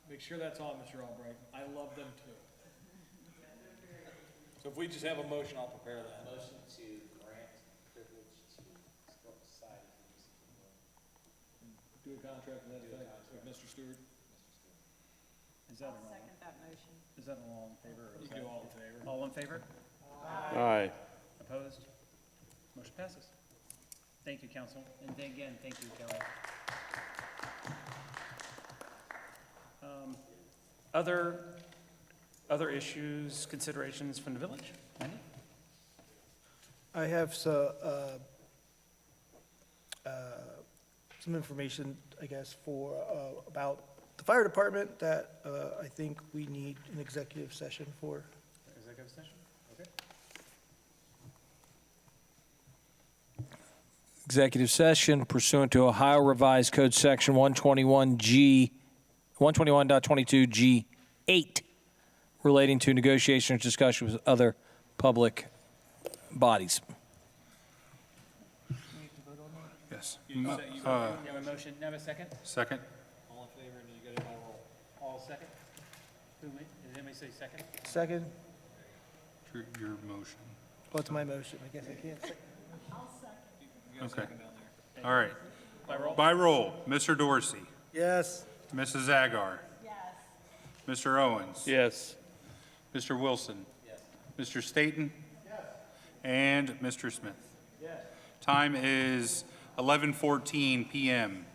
Make sure that's on, Mr. Albright. I love them too. So if we just have a motion, I'll prepare that. Motion to grant privilege to Historical Society for use of the room. Do a contract with that effect with Mr. Stewart. Is that I'll second that motion. Is that all in favor? You can do all in favor. All in favor? Aye. Opposed? Motion passes. Thank you, council. And again, thank you, Kelly. Other issues, considerations from the village? Randy? I have some information, I guess, about the fire department that I think we need an executive session for. Executive session? Okay. Executive session pursuant to Ohio Revised Code Section 121.22G8, relating to negotiation or discussion with other public bodies. Yes. You have a motion, have a second? Second? All in favor, and you get it by roll. All second? Who made, did anybody say second? Second, Your motion. what's my motion? I guess I can't say. Okay. All right. By roll? By roll, Mr. Dorsey, Yes. Mrs. Agar, Yes. Mr. Owens, Yes. Mr. Wilson, Mr. Staton, and Mr. Smith. Time is 11:14 PM.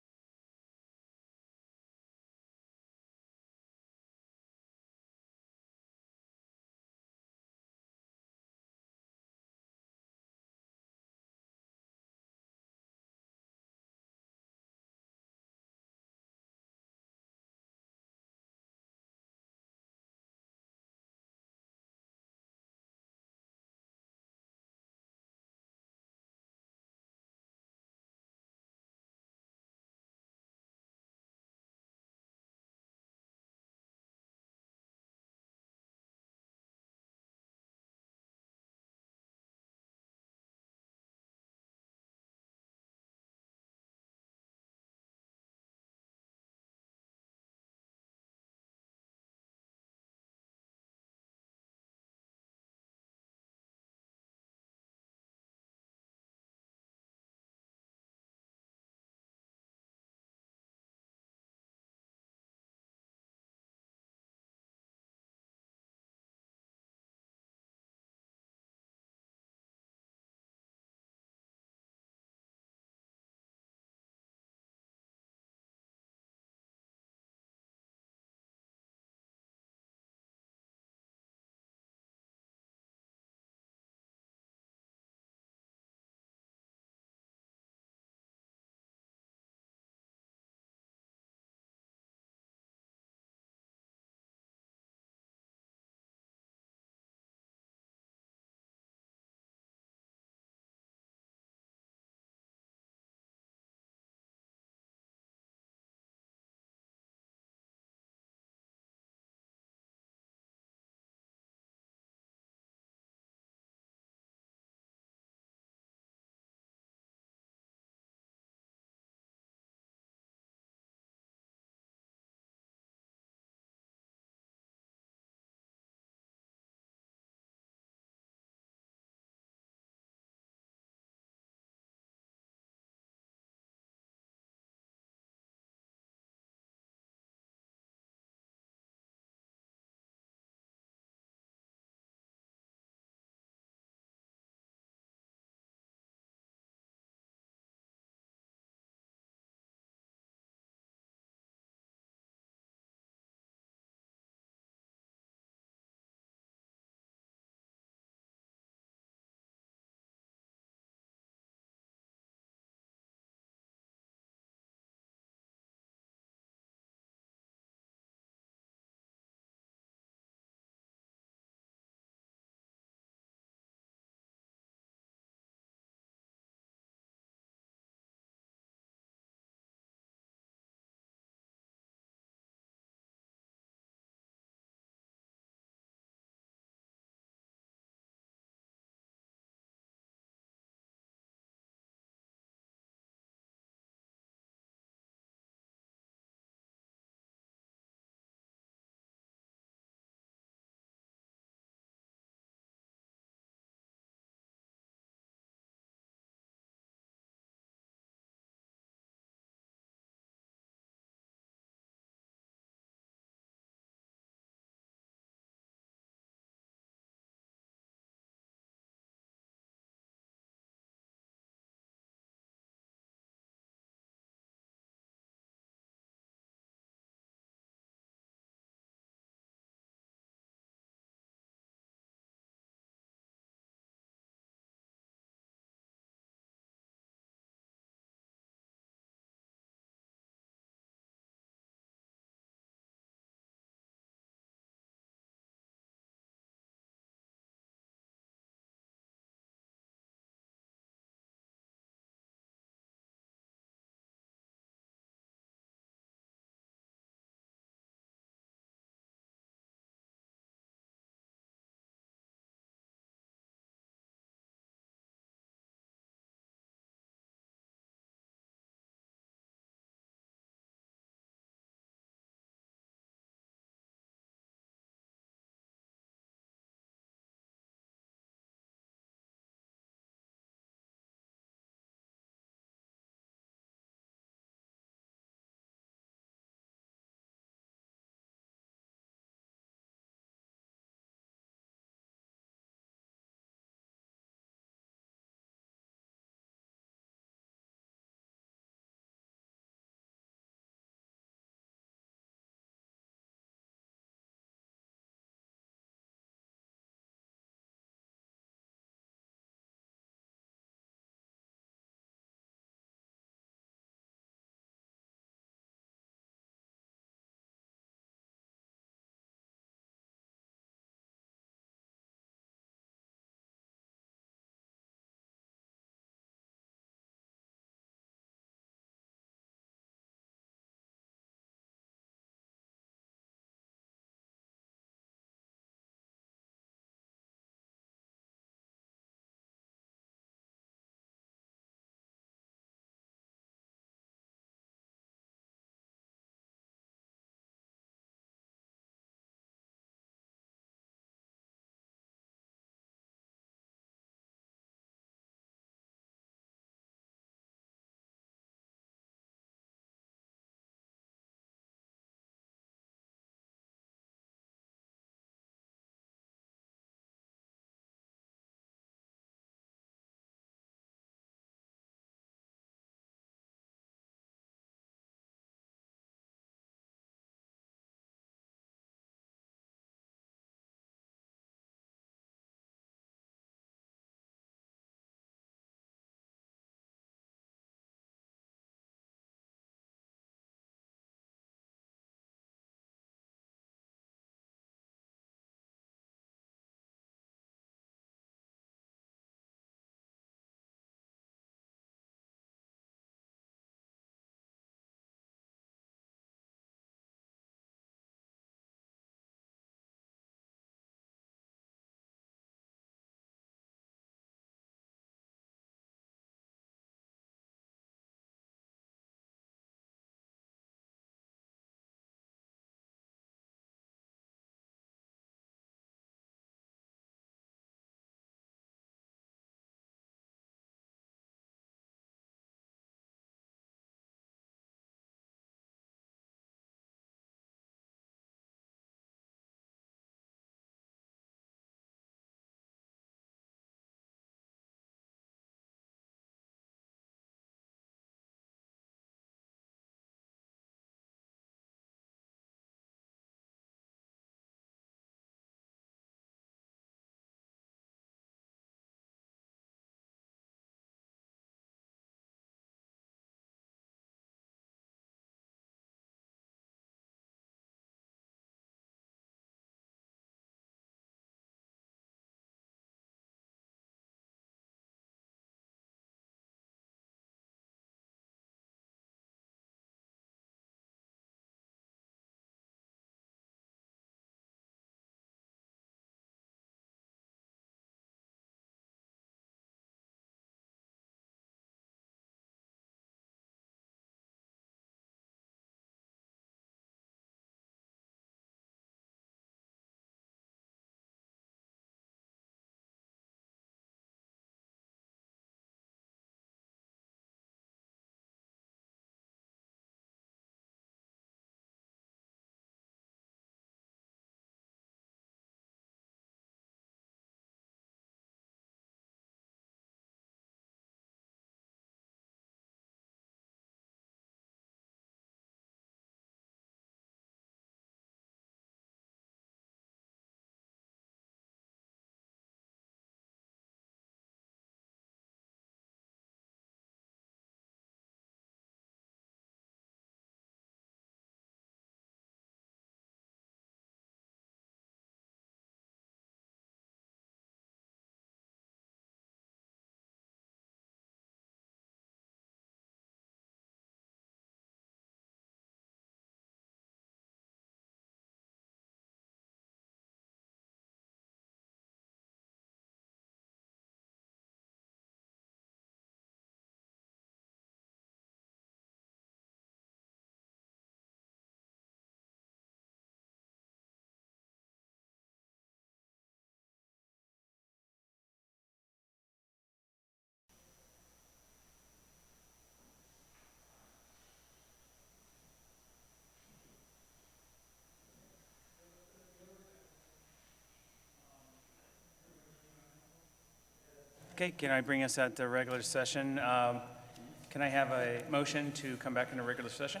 Okay, can I bring us at the regular session? Can I have a motion to come back into regular session?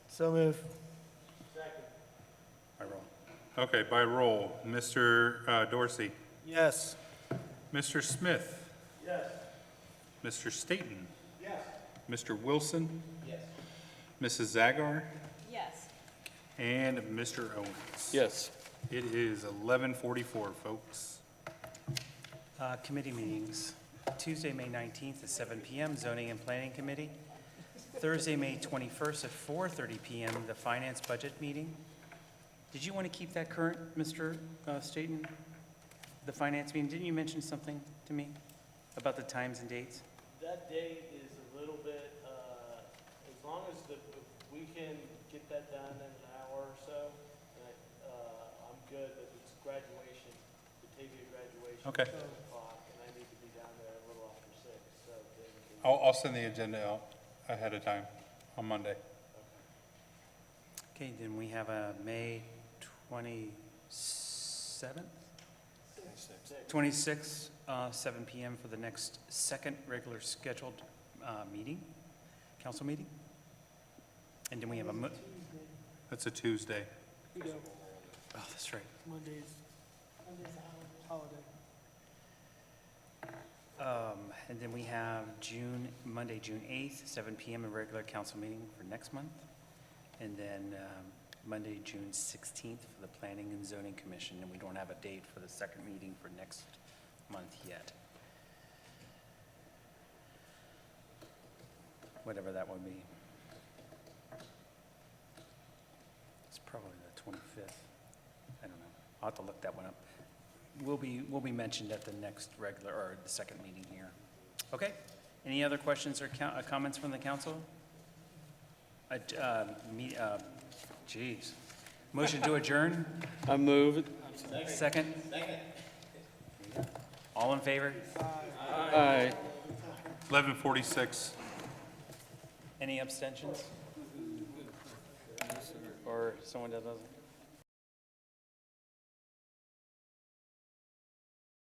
So move. By roll. Okay, by roll, Mr. Dorsey, Yes. Mr. Smith. Yes. Mr. Staton. Yes. Mr. Wilson. Yes. Mrs. Zagar. Yes. And Mr. Owens. Yes. It is 11:44, folks. Committee meetings. Tuesday, May 19th at 7 PM, Zoning and Planning Committee. Thursday, May 21st at 4:30 PM, the Finance Budget Meeting. Did you want to keep that current, Mr. Staton? The Finance meeting, didn't you mention something to me about the times and dates? That date is a little bit, as long as if we can get that done in an hour or so, I'm good, but it's graduation, Batavia graduation. Okay. 7 o'clock, and I need to be down there a little after 6, so then. I'll send the agenda out ahead of time on Monday. Okay, then we have a May 27th? 26th, 7 PM for the next second regular scheduled meeting, council meeting. And then we have a, That's a Tuesday. oh, that's right. Monday's holiday. And then we have Monday, June 8th, 7 PM, a regular council meeting for next month. And then Monday, June 16th for the Planning and Zoning Commission, and we don't have a date for the second meeting for next month yet. Whatever that would be. It's probably the 25th. I don't know. I'll have to look that one up. Will be mentioned at the next regular, or the second meeting here. Okay? Any other questions or comments from the council? Geez. Motion to adjourn? I move. Second? All in favor? Aye. 11:46. Any abstentions? Or someone that doesn't?